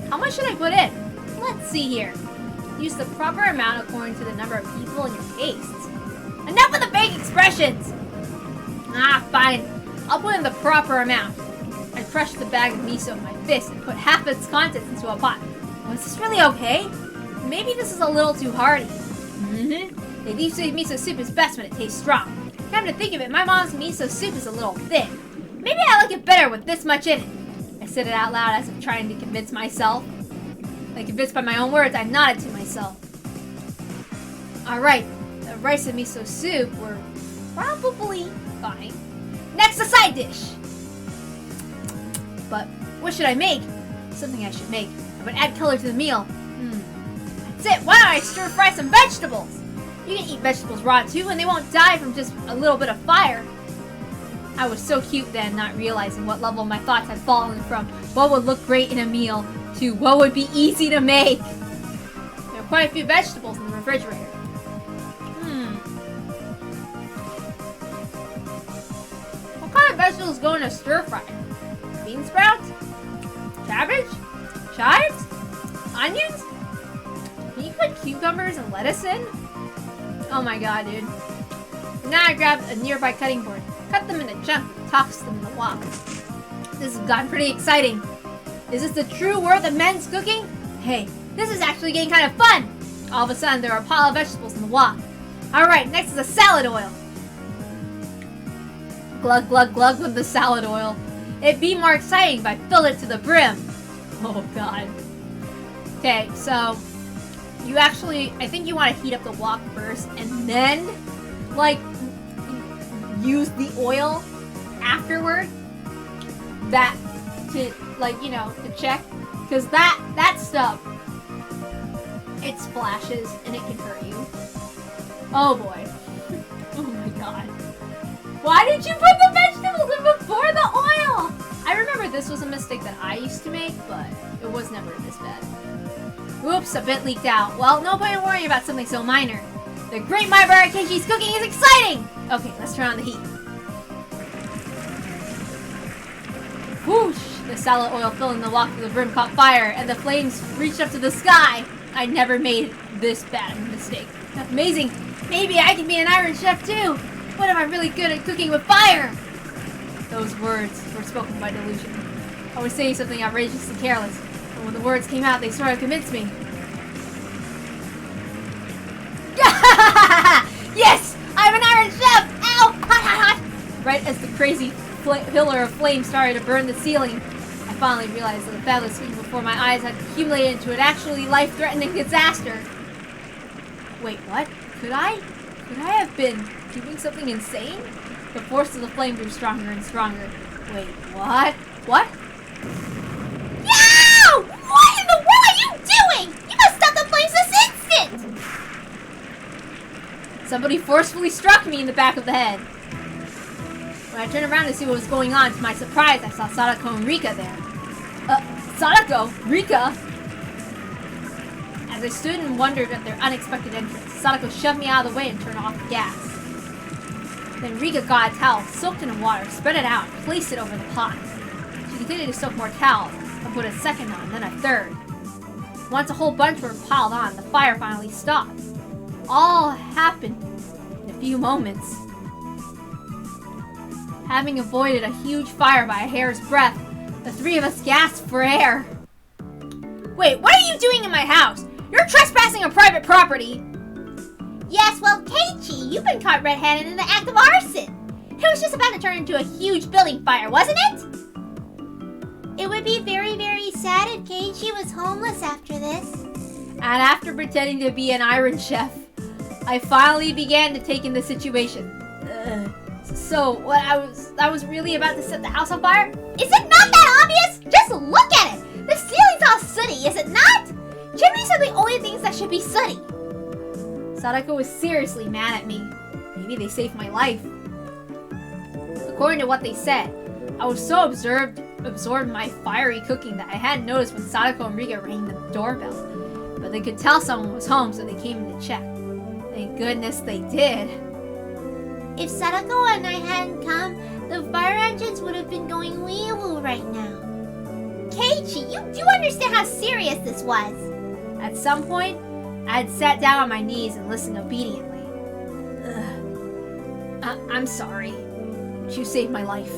How much should I put in? Let's see here. Use the proper amount according to the number of people and your tastes. Enough with the vague expressions! Fine. I'll put in the proper amount. I crushed the bag of miso in my fist and put half its contents into a pot. Was this really okay? Maybe this is a little too hearty. The deep sea miso soup is best when it tastes strong. Come to think of it, my mom's miso soup is a little thin. Maybe I like it better with this much in it. I said it out loud as if trying to convince myself. Convinced by my own words, I nodded to myself. Alright, the rice and miso soup were probably fine. Next, the side dish! But what should I make? Something I should make. I would add color to the meal. That's it, why don't I stir fry some vegetables? You can eat vegetables raw too, and they won't die from just a little bit of fire. I was so cute then, not realizing what level my thoughts had fallen from what would look great in a meal to what would be easy to make. There are quite a few vegetables in the refrigerator. What kind of vegetables go in a stir fry? Bean sprouts? Cabbage? Chives? Onions? Can you put cucumbers and lettuce in? Oh my god, dude. Now I grabbed a nearby cutting board, cut them into chunks, and tossed them in the wok. This has gotten pretty exciting. Is this the true worth of men's cooking? Hey, this is actually getting kind of fun! All of a sudden, there are a pile of vegetables in the wok. Alright, next is the salad oil. Glug, glug, glug with the salad oil. It'd be more exciting if I filled it to the brim. Oh god. Okay, so you actually, I think you want to heat up the wok first and then, use the oil afterward. That to, to check. Because that stuff, it splashes and it can hurt you. Oh boy. Oh my god. Why did you put the vegetables in before the oil? I remember this was a mistake that I used to make, but it was never this bad. Oops, a bit leaked out. Well, no point in worrying about something so minor. The great My Bar Keiichi's cooking is exciting! Okay, let's turn on the heat. Whoosh! The salad oil filling the wok to the brim caught fire, and the flames reached up to the sky. I never made this bad a mistake. That's amazing. Maybe I can be an iron chef too. What if I'm really good at cooking with fire? Those words were spoken by delusion. I was saying something outrageously careless, but when the words came out, they sort of convinced me. Yes! I'm an iron chef! Ow! Hot, hot, hot! Right as the crazy pillar of flame started to burn the ceiling, I finally realized that the fabulous scene before my eyes had accumulated into an actually life-threatening disaster. Wait, what? Could I have been doing something insane? The force of the flame grew stronger and stronger. Wait, what? What? Yow! What in the world are you doing? You must stop the flames this instant! Somebody forcefully struck me in the back of the head. When I turned around to see what was going on, to my surprise, I saw Sadako and Rika there. Sadako? Rika? As I stood and wondered at their unexpected entrance, Sadako shoved me out of the way and turned off the gas. Then Rika got a towel, soaked it in water, spread it out, and placed it over the pot. She continued to soak more towels, and put a second on, then a third. Once a whole bunch were piled on, the fire finally stopped. All happened in a few moments. Having avoided a huge fire by a hair's breadth, the three of us gasped for air. Wait, what are you doing in my house? You're trespassing on private property! Yes, well, Keiichi, you've been caught red-handed in the act of arson. It was just about to turn into a huge building fire, wasn't it? It would be very, very sad if Keiichi was homeless after this. And after pretending to be an iron chef, I finally began to take in the situation. So, what I was really about to set the house on fire? Is it not that obvious? Just look at it! The ceiling's all sooty, is it not? Chimneys are the only things that should be sooty. Sadako was seriously mad at me. Maybe they saved my life. According to what they said, I was so absorbed in my fiery cooking that I hadn't noticed when Sadako and Rika rang the doorbell. But they could tell someone was home, so they came in to check. Thank goodness they did. If Sadako and I hadn't come, the fire engines would have been going wee-woo right now. Keiichi, you do understand how serious this was. At some point, I had sat down on my knees and listened obediently. I'm sorry. You saved my life.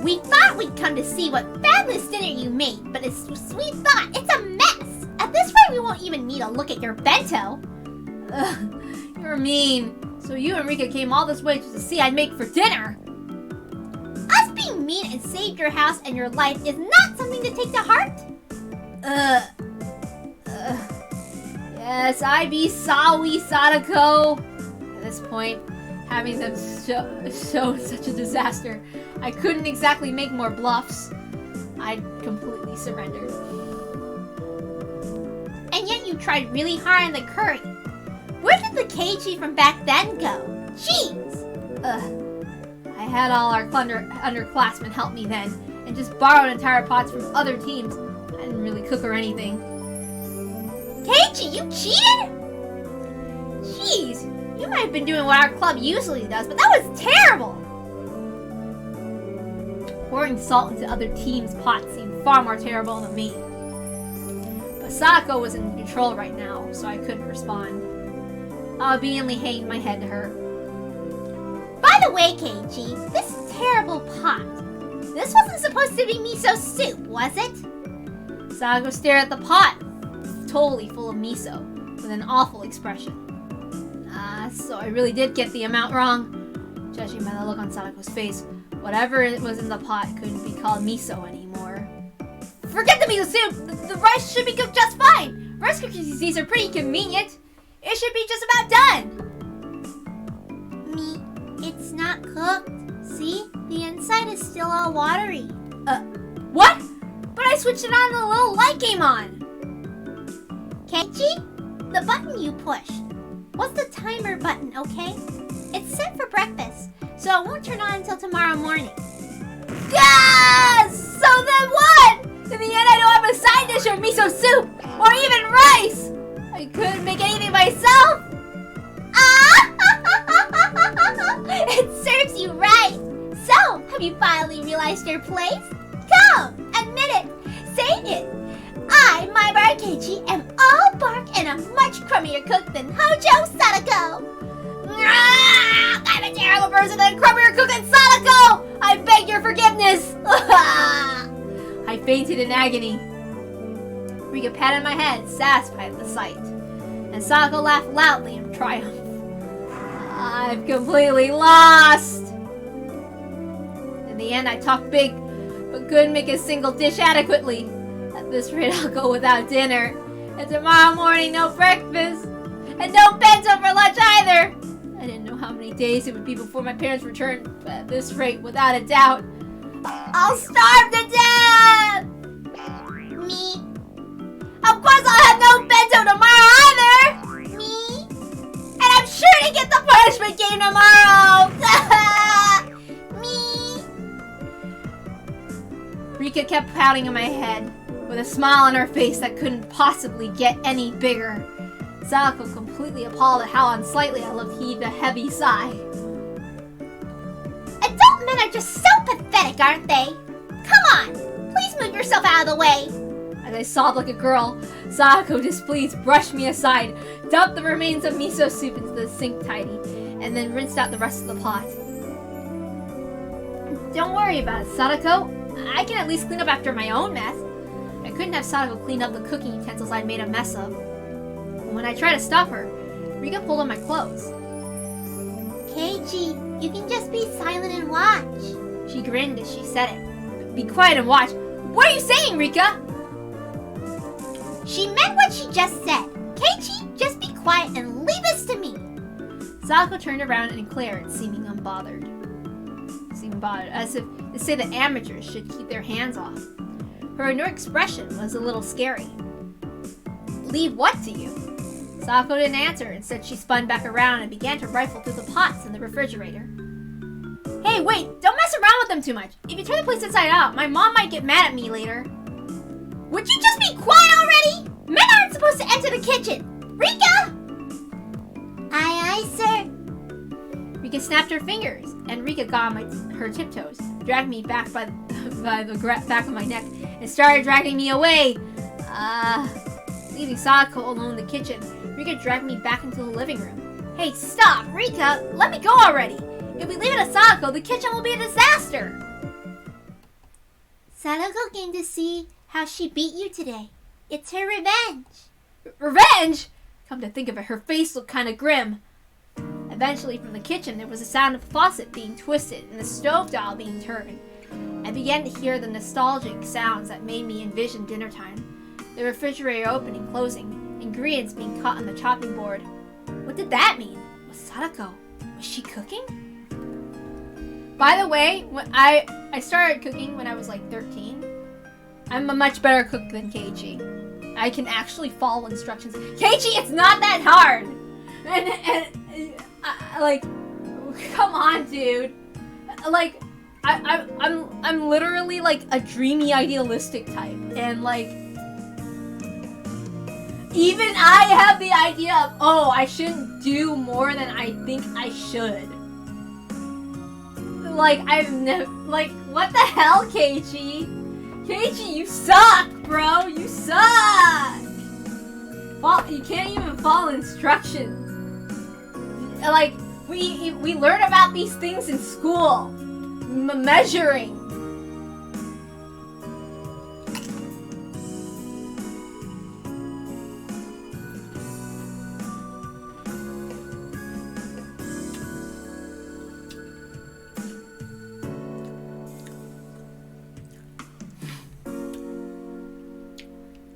We thought we'd come to see what fabulous dinner you made, but it's sweet thought. It's a mess. At this rate, we won't even need a look at your bento. You're mean. So you and Rika came all this way just to see I'd make for dinner. Us being mean and saved your house and your life is not something to take to heart. Yes, I be sorry, Sadako. At this point, having them show such a disaster, I couldn't exactly make more bluffs. I'd completely surrendered. And yet you tried really hard on the curry. Where did the Keiichi from back then go? Jeez! I had all our underclassmen help me then, and just borrowed entire pots from other teams. I didn't really cook or anything. Keiichi, you cheated? Jeez, you might have been doing what our club usually does, but that was terrible! Pouring salt into other teams' pots seemed far more terrible than me. But Sadako was in control right now, so I couldn't respond. I obediently hanged my head to her. By the way, Keiichi, this terrible pot. This wasn't supposed to be miso soup, was it? Sadako stared at the pot, totally full of miso, with an awful expression. So I really did get the amount wrong. Judging by the look on Sadako's face, whatever it was in the pot couldn't be called miso anymore. Forget the miso soup! The rice should be cooked just fine! Rice cooking these are pretty convenient. It should be just about done! It's not cooked. See? The inside is still all watery. What? But I switched it on and the little light came on! Keiichi, the button you pushed. What's the timer button, okay? It's set for breakfast, so it won't turn on until tomorrow morning. Yes! So then what? In the end, I don't have a side dish of miso soup! your place? Come, admit it. Say it. I, my Keiji, am all bark and a much crummier cook than Hojo Sadako. I'm a terrible person and crummier cook than Sadako. I beg your forgiveness. I fainted in agony. Rika patted my head, satisfied at the sight, and Sadako laughed loudly in triumph. I've completely lost! In the end, I talked big, but couldn't make a single dish adequately. At this rate, I'll go without dinner, and tomorrow morning, no breakfast, and no bento for lunch either. I didn't know how many days it would be before my parents returned, but at this rate, without a doubt, I'll starve to death! Me. Of course I'll have no bento tomorrow either! Me. And I'm sure to get the punishment game tomorrow! Me. Rika kept pouting on my head, with a smile on her face that couldn't possibly get any bigger. Sadako, completely appalled at how unsightly I looked, heaved a heavy sigh. Adult men are just so pathetic, aren't they? Come on, please move yourself out of the way. As I sobbed like a girl, Sadako, displeased, brushed me aside, dumped the remains of miso soup into the sink tidy, and then rinsed out the rest of the pot. Don't worry about it, Sadako. I can at least clean up after my own mess. I couldn't have Sadako clean up the cooking utensils I'd made a mess of. When I tried to stop her, Rika pulled on my clothes. Keiji, you can just be silent and watch. She grinned as she said it. Be quiet and watch. What are you saying, Rika? She meant what she just said. Keiji, just be quiet and leave this to me. Sadako turned around and glared, seeming unbothered. As if to say that amateurs should keep their hands off. Her inert expression was a little scary. Leave what to you? Sadako didn't answer. Instead, she spun back around and began to rifle through the pots in the refrigerator. Hey, wait! Don't mess around with them too much. If you turn the place inside out, my mom might get mad at me later. Would you just be quiet already? Men aren't supposed to enter the kitchen. Rika! Aye, aye, sir. Rika snapped her fingers, and Rika got on her tiptoes, dragged me back by the back of my neck, and started dragging me away. Leaving Sadako alone in the kitchen, Rika dragged me back into the living room. Hey, stop! Rika, let me go already! If we leave it at Sadako, the kitchen will be a disaster! Sadako came to see how she beat you today. It's her revenge. Revenge? Come to think of it, her face looked kind of grim. Eventually, from the kitchen, there was a sound of a faucet being twisted and the stove dial being turned. I began to hear the nostalgic sounds that made me envision dinner time. The refrigerator opening, closing, ingredients being cut on the chopping board. What did that mean? Was Sadako? Was she cooking? By the way, when I started cooking when I was like 13. I'm a much better cook than Keiji. I can actually follow instructions. Keiji, it's not that hard! Like, come on, dude. Like, I'm literally like a dreamy, idealistic type, and like, even I have the idea of, oh, I shouldn't do more than I think I should. Like, I've never, like, what the hell, Keiji? Keiji, you suck, bro. You suck. Well, you can't even follow instructions. Like, we learn about these things in school. Measuring.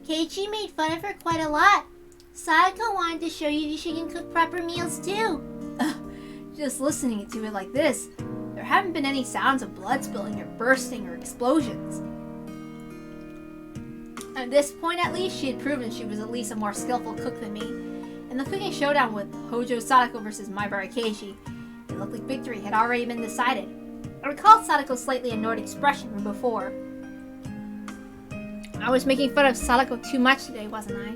Keiji made fun of her quite a lot. Sadako wanted to show you she can cook proper meals too. Just listening to it like this, there haven't been any sounds of blood spilling or bursting or explosions. At this point, at least, she had proven she was at least a more skillful cook than me. In the cooking showdown with Hojo Sadako versus Maibara Keiji, it looked like victory had already been decided. I recalled Sadako's slightly annoyed expression from before. I was making fun of Sadako too much today, wasn't I?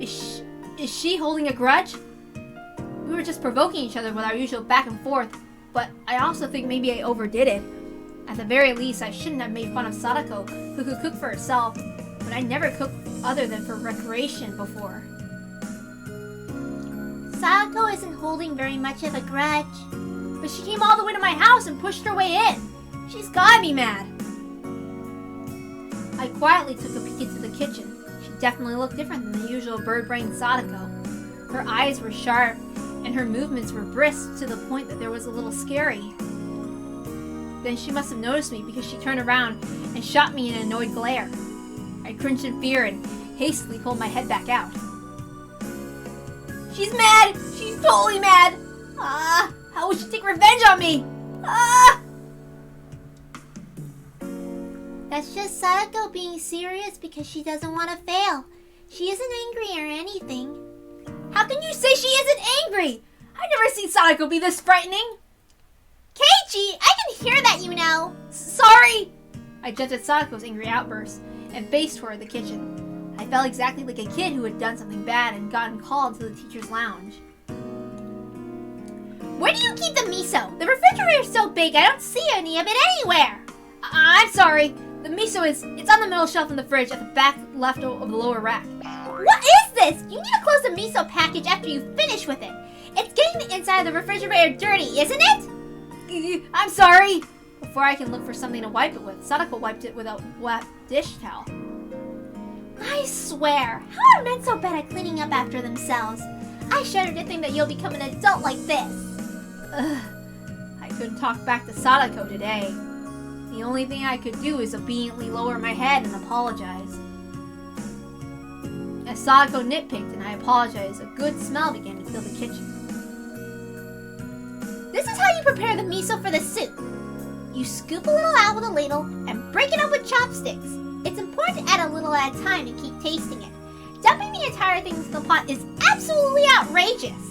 Is she holding a grudge? We were just provoking each other with our usual back and forth, but I also think maybe I overdid it. At the very least, I shouldn't have made fun of Sadako, who could cook for herself, but I never cooked other than for recreation before. Sadako isn't holding very much of a grudge. But she came all the way to my house and pushed her way in. She's gotta be mad. I quietly took a peek into the kitchen. She definitely looked different than the usual bird-brained Sadako. Her eyes were sharp, and her movements were brisk to the point that there was a little scary. Then she must have noticed me because she turned around and shot me an annoyed glare. I cringed in fear and hastily pulled my head back out. She's mad! She's totally mad! How would she take revenge on me? That's just Sadako being serious because she doesn't want to fail. She isn't angry or anything. How can you say she isn't angry? I've never seen Sadako be this frightening. Keiichi, I can hear that, you know. Sorry! I jumped at Sadako's angry outburst and faced toward the kitchen. I felt exactly like a kid who had done something bad and gotten called to the teacher's lounge. Where do you keep the miso? The refrigerator's so big I don't see any of it anywhere. I'm sorry. The miso it's on the middle shelf in the fridge at the back left of the lower rack. What is this? You need to close the miso package after you finish with it. It's getting the inside of the refrigerator dirty, isn't it? I'm sorry. Before I can look for something to wipe it with, Sadako wiped it with a wet dish towel. I swear, how are men so bad at cleaning up after themselves? I shudder to think that you'll become an adult like this. I couldn't talk back to Sadako today. The only thing I could do is obediently lower my head and apologize. As Sadako nitpicked and I apologized, a good smell began to fill the kitchen. This is how you prepare the miso for the soup. You scoop a little out with a ladle and break it up with chopsticks. It's important to add a little at a time and keep tasting it. Dumping the entire thing into the pot is absolutely outrageous.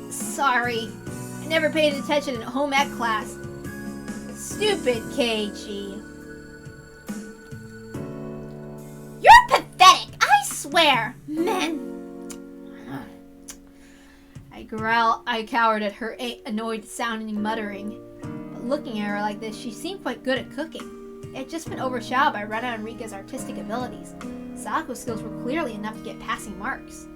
Sorry. I never paid attention in home ec class. Stupid Keiichi. You're pathetic, I swear. Men. I cowered at her annoyed sounding muttering. But looking at her like this, she seemed quite good at cooking. It had just been overshadowed by Rena and Rika's artistic abilities. Sadako's skills were clearly enough to get passing marks.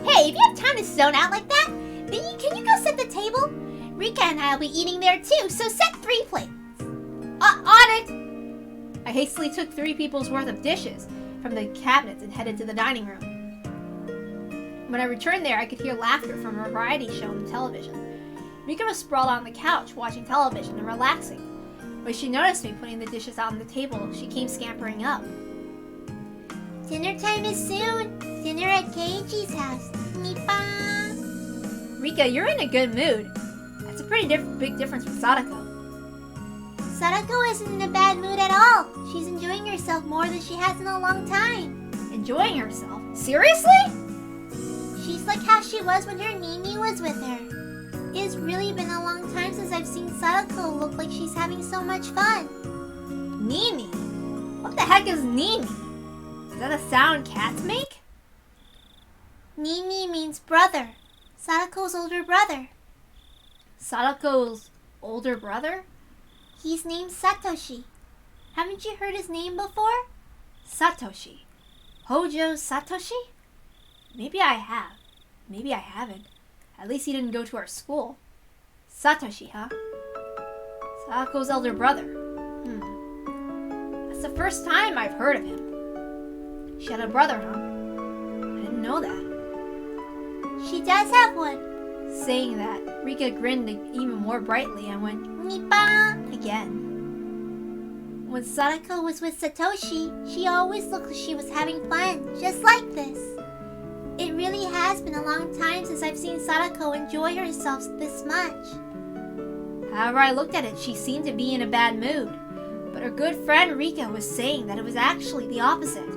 Hey, if you have time to zone out like that, then can you go set the table? Rika and I will be eating there too, so set 3 plates. On it! I hastily took 3 people's worth of dishes from the cabinets and headed to the dining room. When I returned there, I could hear laughter from a variety show on the television. Rika was sprawled on the couch watching television and relaxing. When she noticed me putting the dishes out on the table, she came scampering up. Dinner time is soon. Dinner at Keiichi's house. Nipa. Rika, you're in a good mood. That's a pretty big difference from Sadako. Sadako isn't in a bad mood at all. She's enjoying herself more than she has in a long time. Enjoying herself? Seriously? She's like how she was when her Nini was with her. It's really been a long time since I've seen Sadako look like she's having so much fun. Nini? What the heck is Nini? Is that a sound cats make? Nini means brother. Sadako's older brother. Sadako's older brother? He's named Satoshi. Haven't you heard his name before? Satoshi. Hojo Satoshi? Maybe I have. Maybe I haven't. At least he didn't go to our school. Satoshi, huh? Sadako's elder brother. That's the first time I've heard of him. She had a brother, huh? I didn't know that. She does have one. Saying that, Rika grinned even more brightly and went, Nipa! Again. When Sadako was with Satoshi, she always looked like she was having fun, just like this. It really has been a long time since I've seen Sadako enjoy herself this much. However I looked at it, she seemed to be in a bad mood. But her good friend Rika was saying that it was actually the opposite.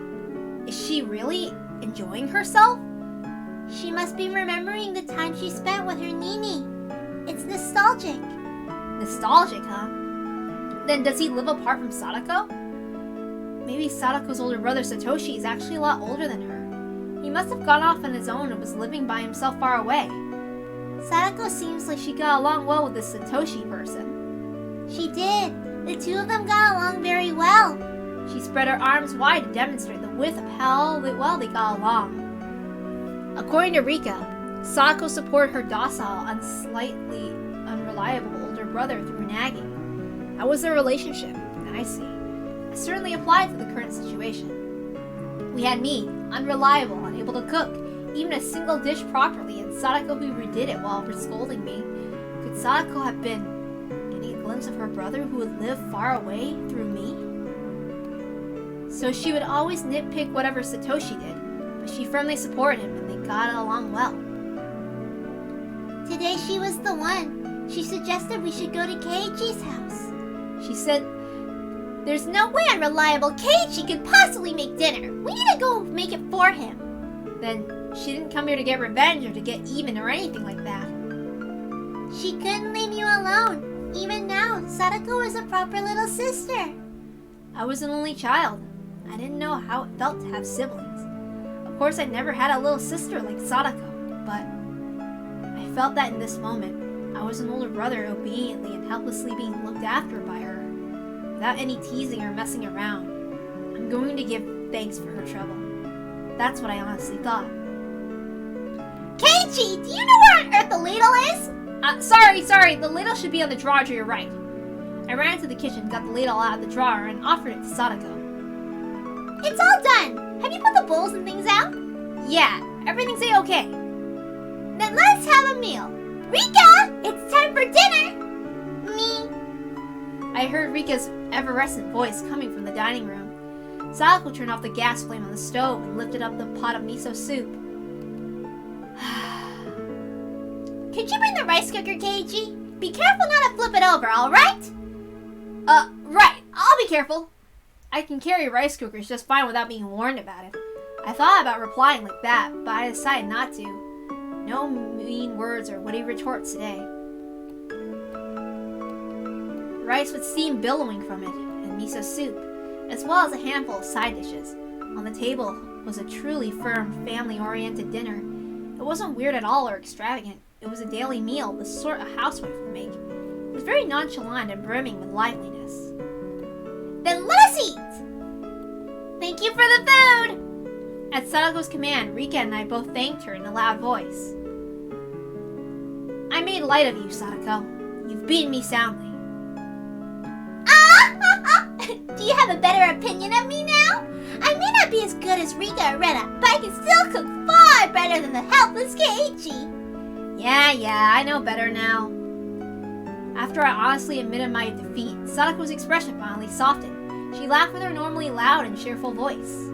Is she really enjoying herself? She must be remembering the time she spent with her Nini. It's nostalgic. Nostalgic, huh? Then does he live apart from Sadako? Maybe Sadako's older brother Satoshi is actually a lot older than her. He must have gone off on his own and was living by himself far away. Sadako seems like she got along well with this Satoshi person. She did. The two of them got along very well. She spread her arms wide to demonstrate the width of how well they got along. According to Rika, Sadako supported her docile and slightly unreliable older brother through nagging. That was their relationship, I see. It certainly applied to the current situation. We had me, unreliable, unable to cook even a single dish properly, and Sadako who redid it while scolding me. Could Sadako have been getting a glimpse of her brother who would live far away through me? So she would always nitpick whatever Satoshi did, but she firmly supported him and they got along well. Today she was the one. She suggested we should go to Keiichi's house. She said, "There's no way unreliable Keiichi could possibly make dinner. We need to go make it for him." Then she didn't come here to get revenge or to get even or anything like that. She couldn't leave you alone. Even now, Sadako is a proper little sister. I was an only child. I didn't know how it felt to have siblings. Of course, I never had a little sister like Sadako, but I felt that in this moment, I was an older brother obediently and helplessly being looked after by her, without any teasing or messing around. I'm going to give thanks for her trouble. That's what I honestly thought. Keiichi, do you know where on earth the ladle is? Sorry, the ladle should be on the drawer to your right. I ran into the kitchen, got the ladle out of the drawer, and offered it to Sadako. It's all done. Have you put the bowls and things out? Yeah, everything's A-okay. Then let's have a meal. Rika, it's time for dinner. Me. I heard Rika's effervescent voice coming from the dining room. Sadako turned off the gas flame on the stove and lifted up the pot of miso soup. Could you bring the rice cooker, Keiichi? Be careful not to flip it over, alright? Right. I'll be careful. I can carry rice cookers just fine without being warned about it. I thought about replying like that, but I decided not to. No mean words or witty retorts today. Rice with steam billowing from it, and miso soup, as well as a handful of side dishes. On the table was a truly firm, family-oriented dinner. It wasn't weird at all or extravagant. It was a daily meal, the sort a housewife would make. It was very nonchalant and brimming with liveliness. Then let us eat! Thank you for the food! At Sadako's command, Rika and I both thanked her in a loud voice. I made light of you, Sadako. You've beaten me soundly. Do you have a better opinion of me now? I may not be as good as Rika or Rena, but I can still cook far better than the helpless Keiichi. Yeah, I know better now. After I honestly admitted my defeat, Sadako's expression finally softened. She laughed with her normally loud and cheerful voice.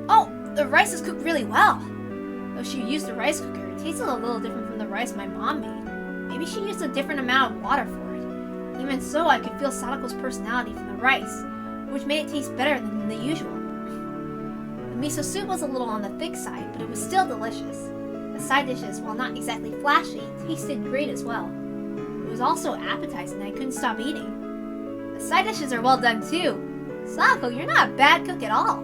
Oh, the rice is cooked really well. Though she used a rice cooker, it tasted a little different from the rice my mom made. Maybe she used a different amount of water for it. Even so, I could feel Sadako's personality from the rice, which made it taste better than the usual. The miso soup was a little on the thick side, but it was still delicious. The side dishes, while not exactly flashy, tasted great as well. It was also appetizing and I couldn't stop eating. The side dishes are well done too. Sadako, you're not a bad cook at all.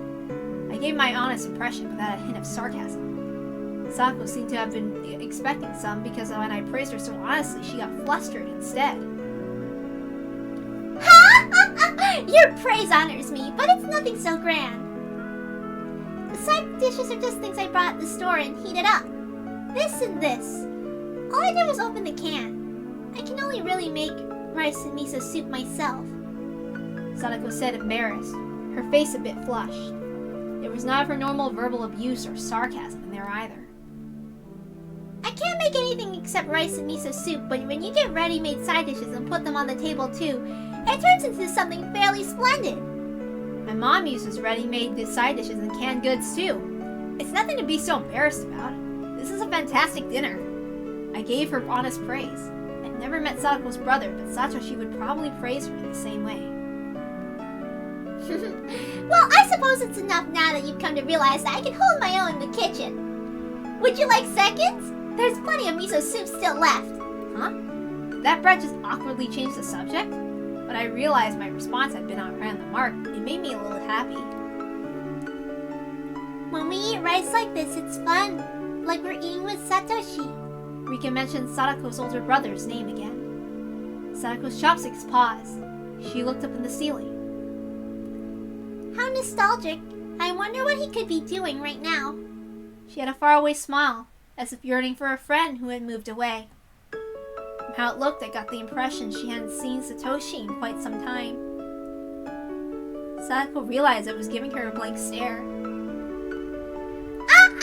I gave my honest impression without a hint of sarcasm. Sadako seemed to have been expecting some because when I praised her so honestly, she got flustered instead. Your praise honors me, but it's nothing so grand. The side dishes are just things I brought at the store and heated up. This and this. All I did was open the can. I can only really make rice and miso soup myself. Sadako said, embarrassed, her face a bit flushed. There was none of her normal verbal abuse or sarcasm in there either. I can't make anything except rice and miso soup, but when you get ready-made side dishes and put them on the table too, it turns into something fairly splendid. My mom uses ready-made side dishes and canned goods too. It's nothing to be so embarrassed about. This is a fantastic dinner. I gave her honest praise. I'd never met Sadako's brother, but Satoshi would probably praise her in the same way. Well, I suppose it's enough now that you've come to realize that I can hold my own in the kitchen. Would you like seconds? There's plenty of miso soup still left. Huh? That bread just awkwardly changed the subject? But I realized my response had been right on the mark. It made me a little happy. When we eat rice like this, it's fun. Like we're eating with Satoshi. Rika mentioned Sadako's older brother's name again. Sadako's chopsticks paused. She looked up in the ceiling. How nostalgic. I wonder what he could be doing right now. She had a faraway smile, as if yearning for a friend who had moved away. From how it looked, I got the impression she hadn't seen Satoshi in quite some time. Sadako realized I was giving her a blank stare.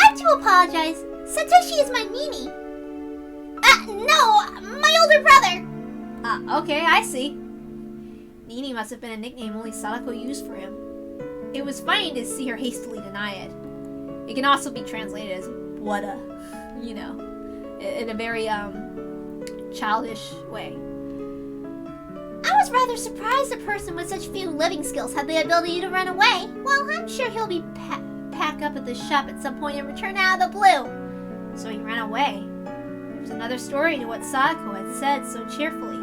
I do apologize. Satoshi is my Nini. No, my older brother. Okay, I see. Nini must have been a nickname only Sadako used for him. It was funny to see her hastily deny it. It can also be translated as wada, in a very childish way. I was rather surprised a person with such few living skills had the ability to run away. Well, I'm sure he'll be pack up at the shop at some point and return out of the blue. So he ran away. There was another story to what Sadako had said so cheerfully.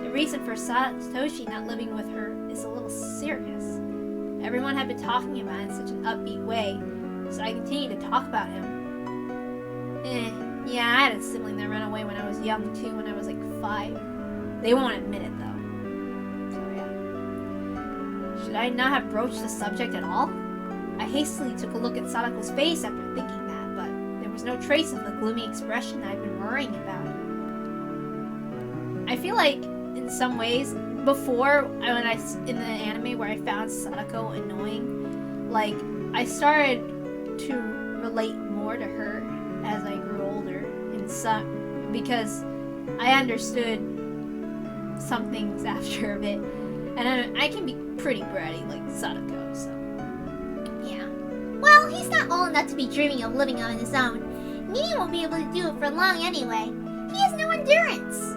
The reason for Satoshi not living with her is a little serious. Everyone had been talking about it in such an upbeat way, so I continued to talk about him. Yeah, I had a sibling that ran away when I was young too, when I was like 5. They won't admit it though. So yeah. Should I not have broached the subject at all? I hastily took a look at Sadako's face after thinking that, but there was no trace of the gloomy expression I'd been worrying about. I feel like, in some ways, before, in the anime where I found Sadako annoying, like, I started to relate more to her as I grew older, because I understood some things after a bit, and I can be pretty bratty like Sadako, so yeah. Well, he's not old enough to be dreaming of living on his own. Nini won't be able to do it for long anyway. He has no endurance.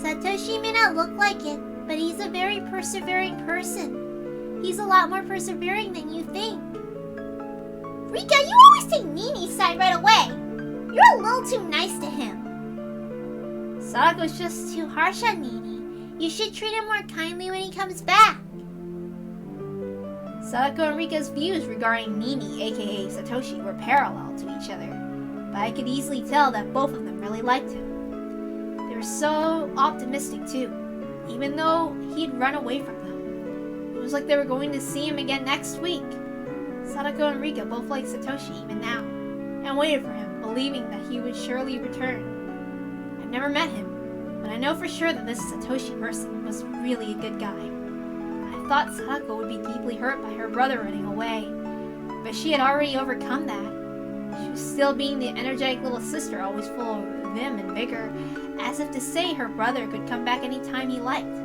Satoshi may not look like it, but he's a very persevering person. He's a lot more persevering than you think. Rika, you always take Nini's side right away. You're a little too nice to him. Sadako's just Too harsh on Nini. You should treat him more kindly when he comes back. Sadako and Rika's views regarding Nini, aka Satoshi, were parallel to each other, but I could easily tell that both of them really liked him. They were so optimistic too, even though he'd run away from them. It was like they were going to see him again next week. Sadako and Rika both liked Satoshi even now, and waited for him, believing that he would surely return. I've never met him, but I know for sure that this Satoshi person was really a good guy. I thought Sadako would be deeply hurt by her brother running away, but she had already overcome that. She was still being the energetic little sister, always full of vim and vigor, as if to say her brother could come back anytime he liked.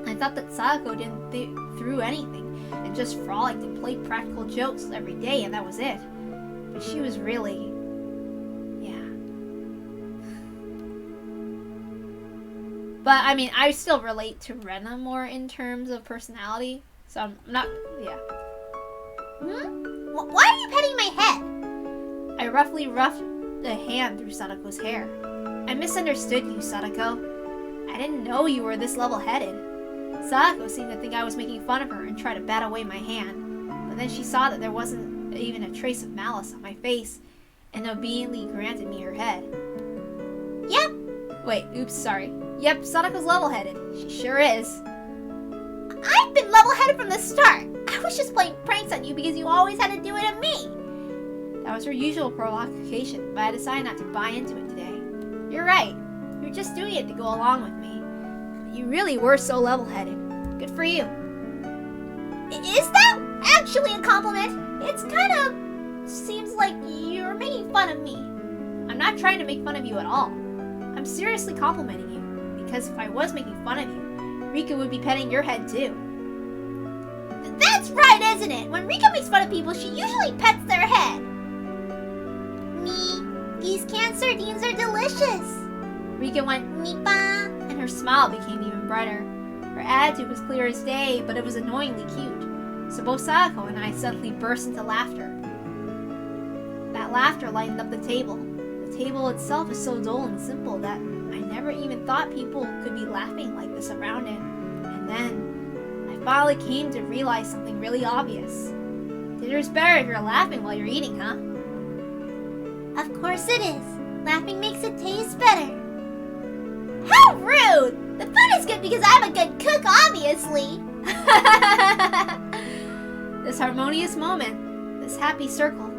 I thought that Sadako didn't through anything, and just frolicked and played practical jokes every day, and that was it. But she was really... But, I mean, I still relate to Rena more in terms of personality. So, I'm not... Yeah. Why are you petting my head? I roughly roughed a hand through Sadako's hair. I misunderstood you, Sadako. I didn't know you were this level-headed. Sadako seemed to think I was making fun of her and tried to bat away my hand. But then she saw that there wasn't even a trace of malice on my face, and obediently granted me her head. Yep. Wait, oops, sorry. Yep, Sadako's level-headed. She sure is. I've been level-headed from the start. I was just playing pranks on you because you always had to do it on me. That was her usual provocation, but I decided not to buy into it today. You're right. You're just doing it to go along with me. You really were so level-headed. Good for you. Is that actually a compliment? It's kind of seems like you're making fun of me. I'm not trying to make fun of you at all. I'm seriously complimenting you, because if I was making fun of you, Rika would be petting your head too. That's right, isn't it? When Rika makes fun of people, she usually pets their head. Me, these canned sardines are delicious. Rika went, Nipa, and her smile became even brighter. Her attitude was clear as day, but it was annoyingly cute. So both Sadako and I suddenly burst into laughter. That laughter lightened up the table. The table itself is so dull and simple that I never even thought people could be laughing like this around it. And then, I finally came to realize something really obvious. Dinner's better if you're laughing while you're eating, huh? Of course it is. Laughing makes it taste better. How rude! The food is good because I'm a good cook, obviously. This harmonious moment, this happy circle,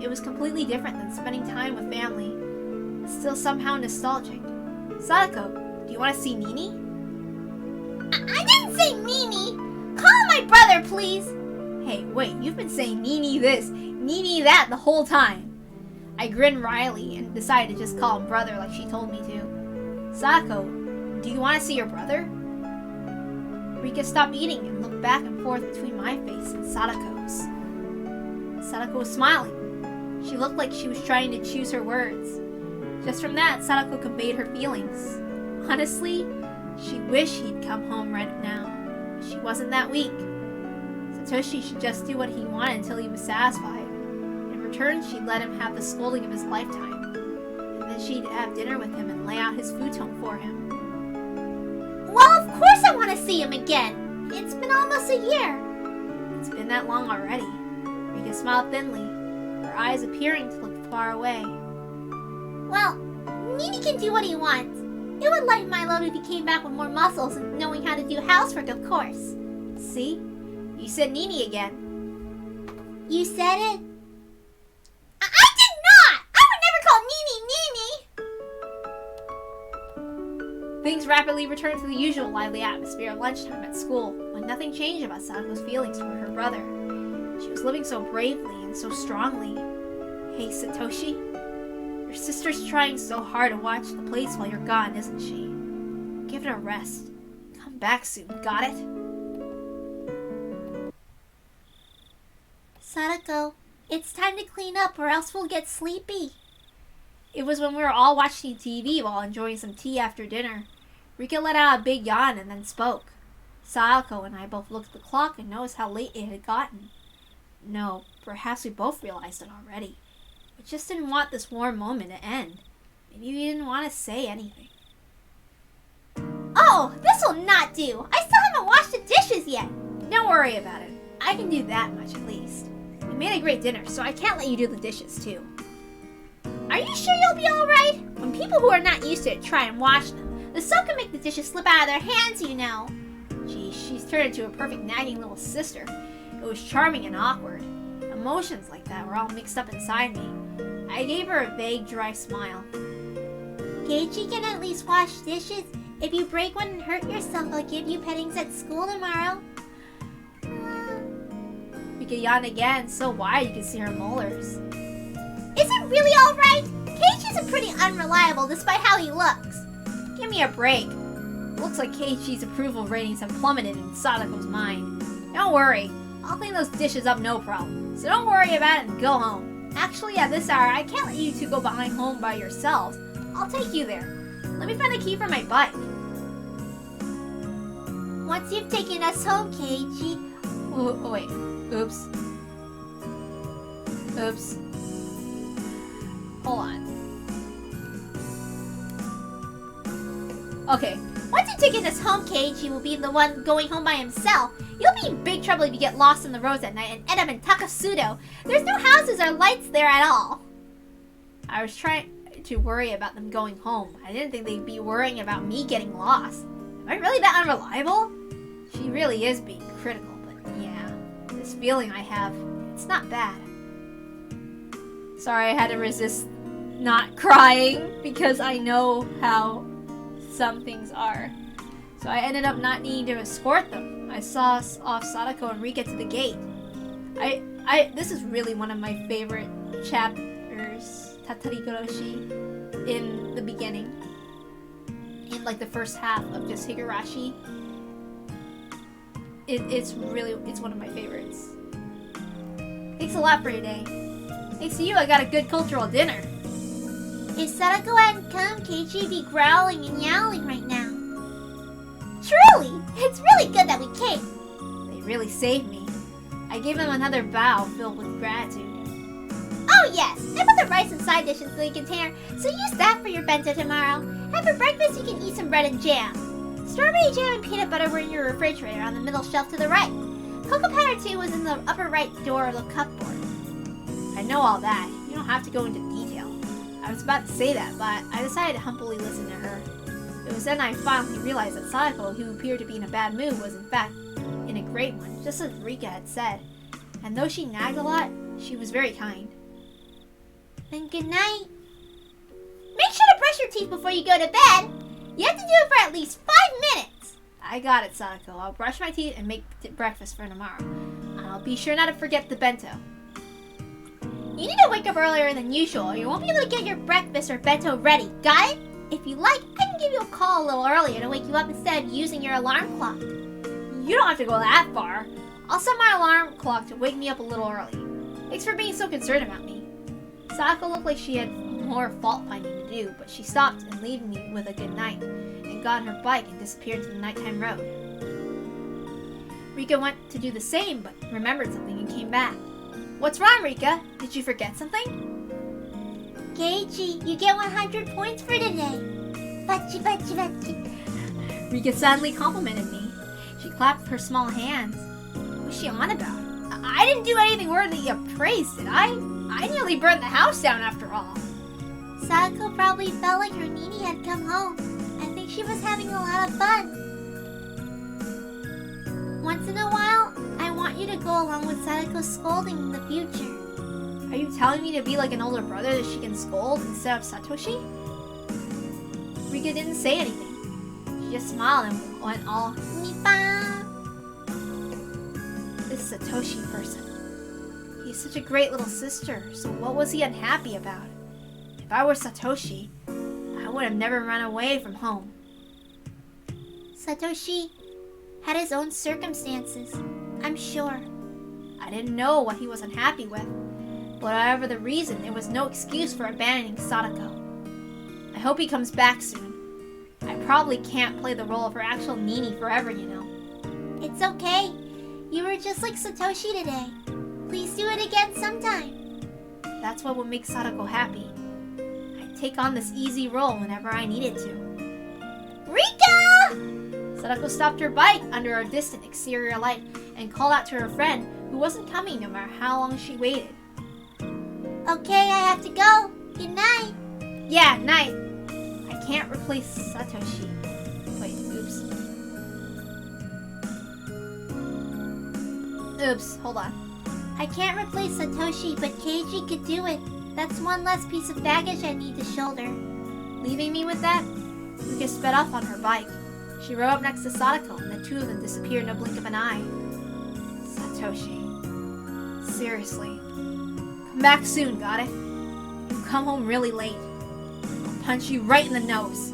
it was completely different than spending time with family. It's still somehow nostalgic. Sadako, do you want to see Nini? I didn't say Nini. Call him my brother, please. Hey, wait, you've been saying Nini this, Nini that the whole time. I grinned wryly and decided to just call him brother like she told me to. Sadako, do you want to see your brother? Rika stopped eating and looked back and forth between my face and Sadako's. Sadako was smiling. She looked like she was trying to choose her words. Just from that, Sadako conveyed her feelings. Honestly, she wished he'd come home right now. She wasn't that weak. Satoshi should just do what he wanted until he was satisfied. In return, she'd let him have the scolding of his lifetime. And then she'd have dinner with him and lay out his futon for him. Well, of course I want to see him again. It's been almost a year. It's been that long already. Rika smiled thinly, her eyes appearing to look far away. Well, Nini can do what he wants. It would lighten my load if he came back with more muscles and knowing how to do housework, of course. See? You said Nini again. You said it? I did not! I would never call Nini Nini! Things rapidly returned to the usual lively atmosphere of lunchtime at school, when nothing changed about Sadako's feelings for her brother. She was living so bravely and so strongly. Hey, Satoshi, your sister's trying so hard to watch the place while you're gone, isn't she? Give it a rest. Come back soon, got it? Sadako, it's time to clean up or else we'll get sleepy. It was when we were all watching TV while enjoying some tea after dinner. Rika let out a big yawn and then spoke. Sadako and I both looked at the clock and noticed how late it had gotten. No, perhaps we both realized it already. We just didn't want this warm moment to end. Maybe we didn't want to say anything. Oh, this will not do. I still haven't washed the dishes yet. Don't worry about it. I can do that much at least. We made a great dinner, so I can't let you do the dishes too. Are you sure you'll be alright? When people who are not used to it try and wash them, the soap can make the dishes slip out of their hands, you know. Geez, she's turned into a perfect nagging little sister. It was charming and awkward. Emotions like that were all mixed up inside me. I gave her a vague, dry smile. Keiichi can at least wash dishes. If you break one and hurt yourself, I'll give you pettings at school tomorrow. Rika yawned again, so wide you could see her molars. Is it really alright? Keiichi's pretty unreliable despite how he looks. Give me a break. Looks like Keiichi's approval ratings have plummeted in Sadako's mind. Don't worry. I'll clean those dishes up no problem. So don't worry about it and go home. Actually, at this hour, I can't let you two go behind home by yourselves. I'll take you there. Let me find the key for my bike. Once you've taken us home, Keiichi. Oh, wait. Oops. Oops. Hold on. Okay. Once you've taken us home, Keiichi will be the one going home by himself. You'll be in big trouble if you get lost in the roads at night and end up in Takasudo. There's no houses or lights there at all. I was trying to worry about them going home. I didn't think they'd be worrying about me getting lost. Am I really that unreliable? She really is being critical, but yeah, this feeling I have, it's not bad. Sorry, I had to resist not crying because I know how some things are. So I ended up not needing to escort them. I saw off Sadako and Rika to the gate. This is really one of my favorite chapters, TATARIGOROSHI, in the beginning. In like the first half of just Higurashi. It's one of my favorites. Thanks a lot for today. Thanks to you, I got a good cultural dinner. If Sadako hadn't come, Keiichi'd be growling and yowling right now. Truly, it's really good that we came. They really saved me. I gave them another bow filled with gratitude. Oh yes, I put the rice and side dishes in the container, so use that for your bento tomorrow. And for breakfast, you can eat some bread and jam. Strawberry jam and peanut butter were in your refrigerator on the middle shelf to the right. Cocoa powder too was in the upper right door of the cupboard. I know all that. You don't have to go into detail. I was about to say that, but I decided to humbly listen to her. It It was then I finally realized that Sadako, who appeared to be in a bad mood, was in fact in a great one, just as Rika had said. And though she nagged a lot, she was very kind. Then good night. Make sure to brush your teeth before you go to bed. You have to do it for at least 5 minutes. I got it, Sadako. I'll brush my teeth and make breakfast for tomorrow. And I'll be sure not to forget the bento. You need to wake up earlier than usual, or you won't be able to get your breakfast or bento ready. Got it? If you like, I can give you a call a little earlier to wake you up instead of using your alarm clock. You don't have to go that far. I'll set my alarm clock to wake me up a little early. Thanks for being so concerned about me. Sadako looked like she had more fault-finding to do, but she stopped and leaving me with a good night, and got on her bike and disappeared to the nighttime road. Rika went to do the same, but remembered something and came back. What's wrong, Rika? Did you forget something? Keiji, you get 100 points for today. Bachi, bachi, bachi. Rika suddenly complimented me. She clapped her small hands. What was she on about? I didn't do anything worthy of praise, did I? I nearly burned the house down after all. Sadako probably felt like her Nini had come home. I think she was having a lot of fun. Once in a while, I want you to go along with Sadako's scolding in the future. Are you telling me to be like an older brother that she can scold instead of Satoshi? Rika didn't say anything. She just smiled and went all, Nipa. This Satoshi person. He's such a great little sister, so what was he unhappy about? If I were Satoshi, I would have never run away from home. Satoshi had his own circumstances, I'm sure. I didn't know what he was unhappy with, but whatever the reason, there was no excuse for abandoning Sadako. I hope he comes back soon. I probably can't play the role of her actual Nini forever, you know. It's okay. You were just like Satoshi today. Please do it again sometime. That's what would make Sadako happy. I'd take on this easy role whenever I needed to. Rika! Sadako stopped her bike under a distant exterior light and called out to her friend, who wasn't coming no matter how long she waited. Okay, I have to go. Good night. Yeah, night. I can't replace Satoshi. Wait, oops, hold on. I can't replace Satoshi, but Keiji could do it. That's one less piece of baggage I need to shoulder. Leaving me with that, Rika sped off on her bike. She rode up next to Sadako, and the two of them disappeared in a blink of an eye. Satoshi. Seriously. Come back soon, got it? You come home really late. I'll punch you right in the nose.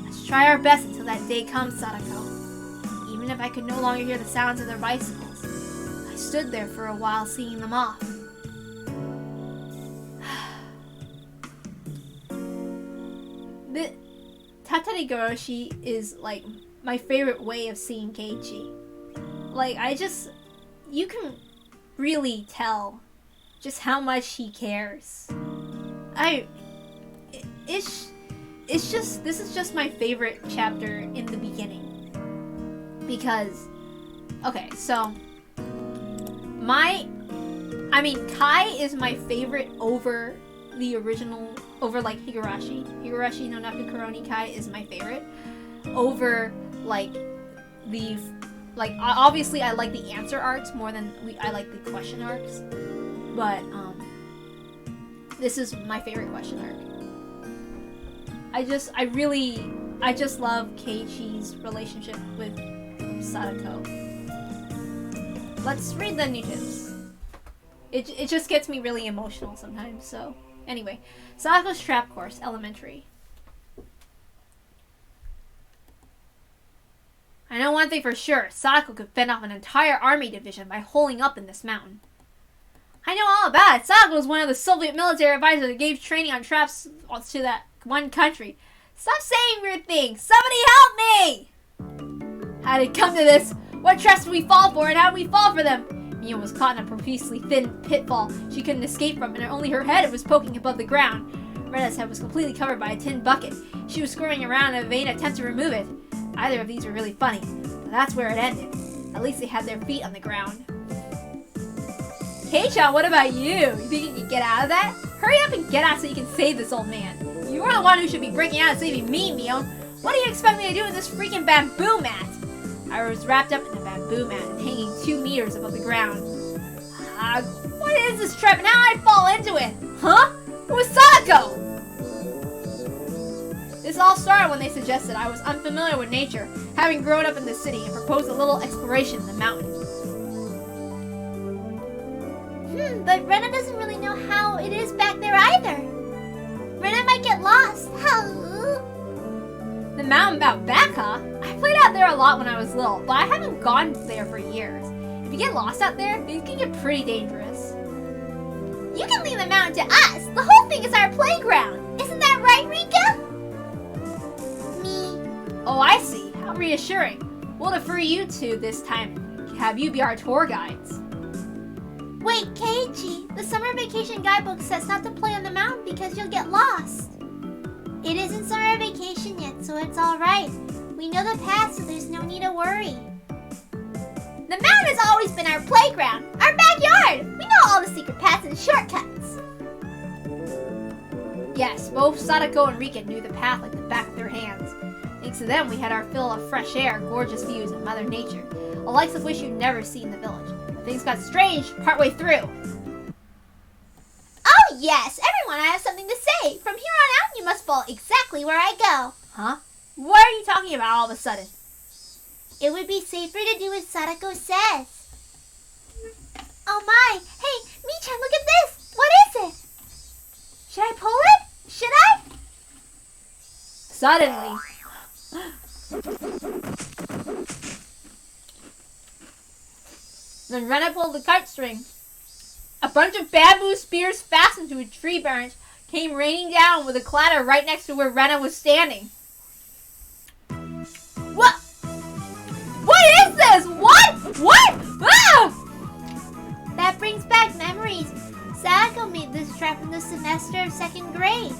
Let's try our best until that day comes, Sadako. Even if I could no longer hear the sounds of their bicycles, I stood there for a while seeing them off. The Tatarigoroshi is like my favorite way of seeing Keiichi. Like, you can really tell just how much he cares. This is just my favorite chapter in the beginning. Because, okay, so, Kai is my favorite over the original, over like Higurashi. Higurashi no Naku Koroni Kai is my favorite. Over like obviously I like the answer arcs more than I like the question arcs. But this is my favorite question arc. I just love Keiichi's relationship with Sadako. Let's read the new tips. It just gets me really emotional sometimes, so anyway. Sadako's Trap Course, Elementary. I know one thing for sure. Sadako could fend off an entire army division by holing up in this mountain. I know all about it. Sadako was one of the Soviet military advisors that gave training on traps to that one country. Stop saying weird things. Somebody help me! How did it come to this? What traps did we fall for, and how did we fall for them? Mio was caught in a profusely thin pitfall she couldn't escape from, and only her head was poking above the ground. Rena's head was completely covered by a tin bucket. She was squirming around in a vain attempt to remove it. Either of these were really funny, but that's where it ended. At least they had their feet on the ground. Kei-chan, what about you? You think you can get out of that? Hurry up and get out so you can save this old man. You are the one who should be breaking out and saving me, Mio. What do you expect me to do with this freaking bamboo mat? I was wrapped up in a bamboo mat and hanging 2 meters above the ground. What is this trap and how did I fall into it? Huh? It was Sadako! This all started when they suggested I was unfamiliar with nature, having grown up in the city, and proposed a little exploration in the mountain. But Rena doesn't really know how it is back there either. Rena might get lost. The mountain out back, huh? I played out there a lot when I was little, but I haven't gone there for years. If you get lost out there, it can get pretty dangerous. You can leave the mountain to us. The whole thing is our playground. Isn't that right, Rika? Me. Oh, I see. How reassuring. We'll defer you two this time. Have you be our tour guides. Wait, Keiichi. The summer vacation guidebook says not to play on the mountain because you'll get lost. It isn't summer vacation yet, so it's alright. We know the path, so there's no need to worry. The mountain has always been our playground, our backyard. We know all the secret paths and shortcuts. Yes, both Sadako and Rika knew the path like the back of their hands. Thanks to them, we had our fill of fresh air, gorgeous views, and Mother Nature, the likes of which you'd never see in the village. But things got strange partway through. Oh yes, everyone, I have something to say. From here on out, you must follow exactly where I go. Huh? What are you talking about all of a sudden? It would be safer to do as Sadako says. Oh my! Hey, Michan, look at this! What is it? Should I pull it? Should I? Suddenly. Then Rena pulled the kite string. A bunch of bamboo spears fastened to a tree branch came raining down with a clatter right next to where Rena was standing. What? What is this? What? What? Ah! That brings back memories. Sadako made this trap in the semester of 2nd grade.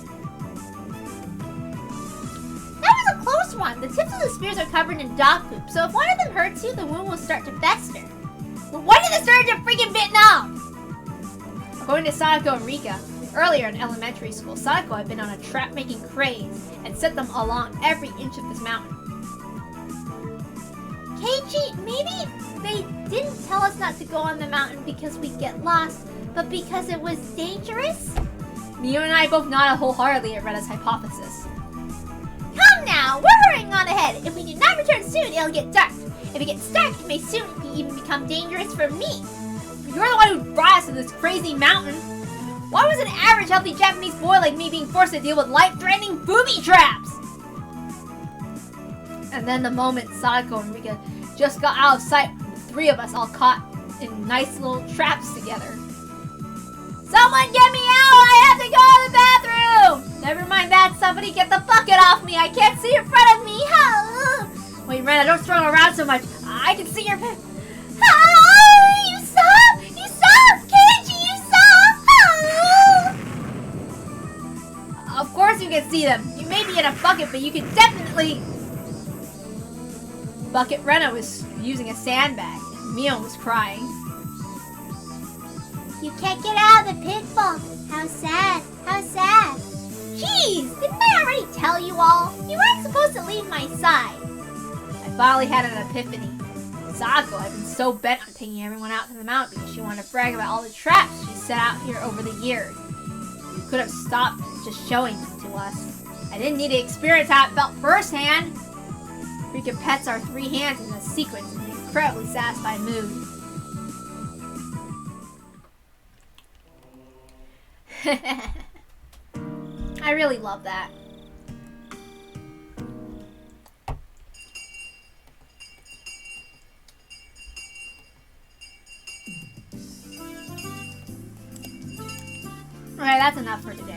That was a close one. The tips of the spears are covered in dog poop, so if one of them hurts you, the wound will start to fester. But when did the surgeon freaking bitten off? According to Sadako and Rika, earlier in elementary school, Sadako had been on a trap-making craze and set them along every inch of this mountain. Keiichi, maybe they didn't tell us not to go on the mountain because we'd get lost, but because it was dangerous? Mio and I both nodded wholeheartedly at Rena's hypothesis. Come now, we're hurrying on ahead. If we do not return soon, it'll get dark. If it gets dark, it may soon even become dangerous for me. You're the one who brought us to this crazy mountain. Why was an average healthy Japanese boy like me being forced to deal with life-threatening booby traps? And then the moment Sadako and Rika just got out of sight, the three of us all caught in nice little traps together. Someone get me out! I have to go to the bathroom! Never mind that, somebody get the bucket off me! I can't see in front of me! Wait, Rena, don't throw it around so much. I can see your... You stop! You stop! Keiichi, you stop! Of course you can see them. You may be in a bucket, but you can definitely... Bucket Rena was using a sandbag, and Mio was crying. You can't get out of the pitfall. How sad. How sad. Jeez, didn't I already tell you all? You weren't supposed to leave my side. I finally had an epiphany. Sadako had been so bent on taking everyone out to the mountain because she wanted to brag about all the traps she set out here over the years. You could have stopped just showing them to us. I didn't need to experience how it felt firsthand. Rika pets our 3 hands in a sequence in an incredibly satisfied mood. I really love that. Alright, that's enough for today.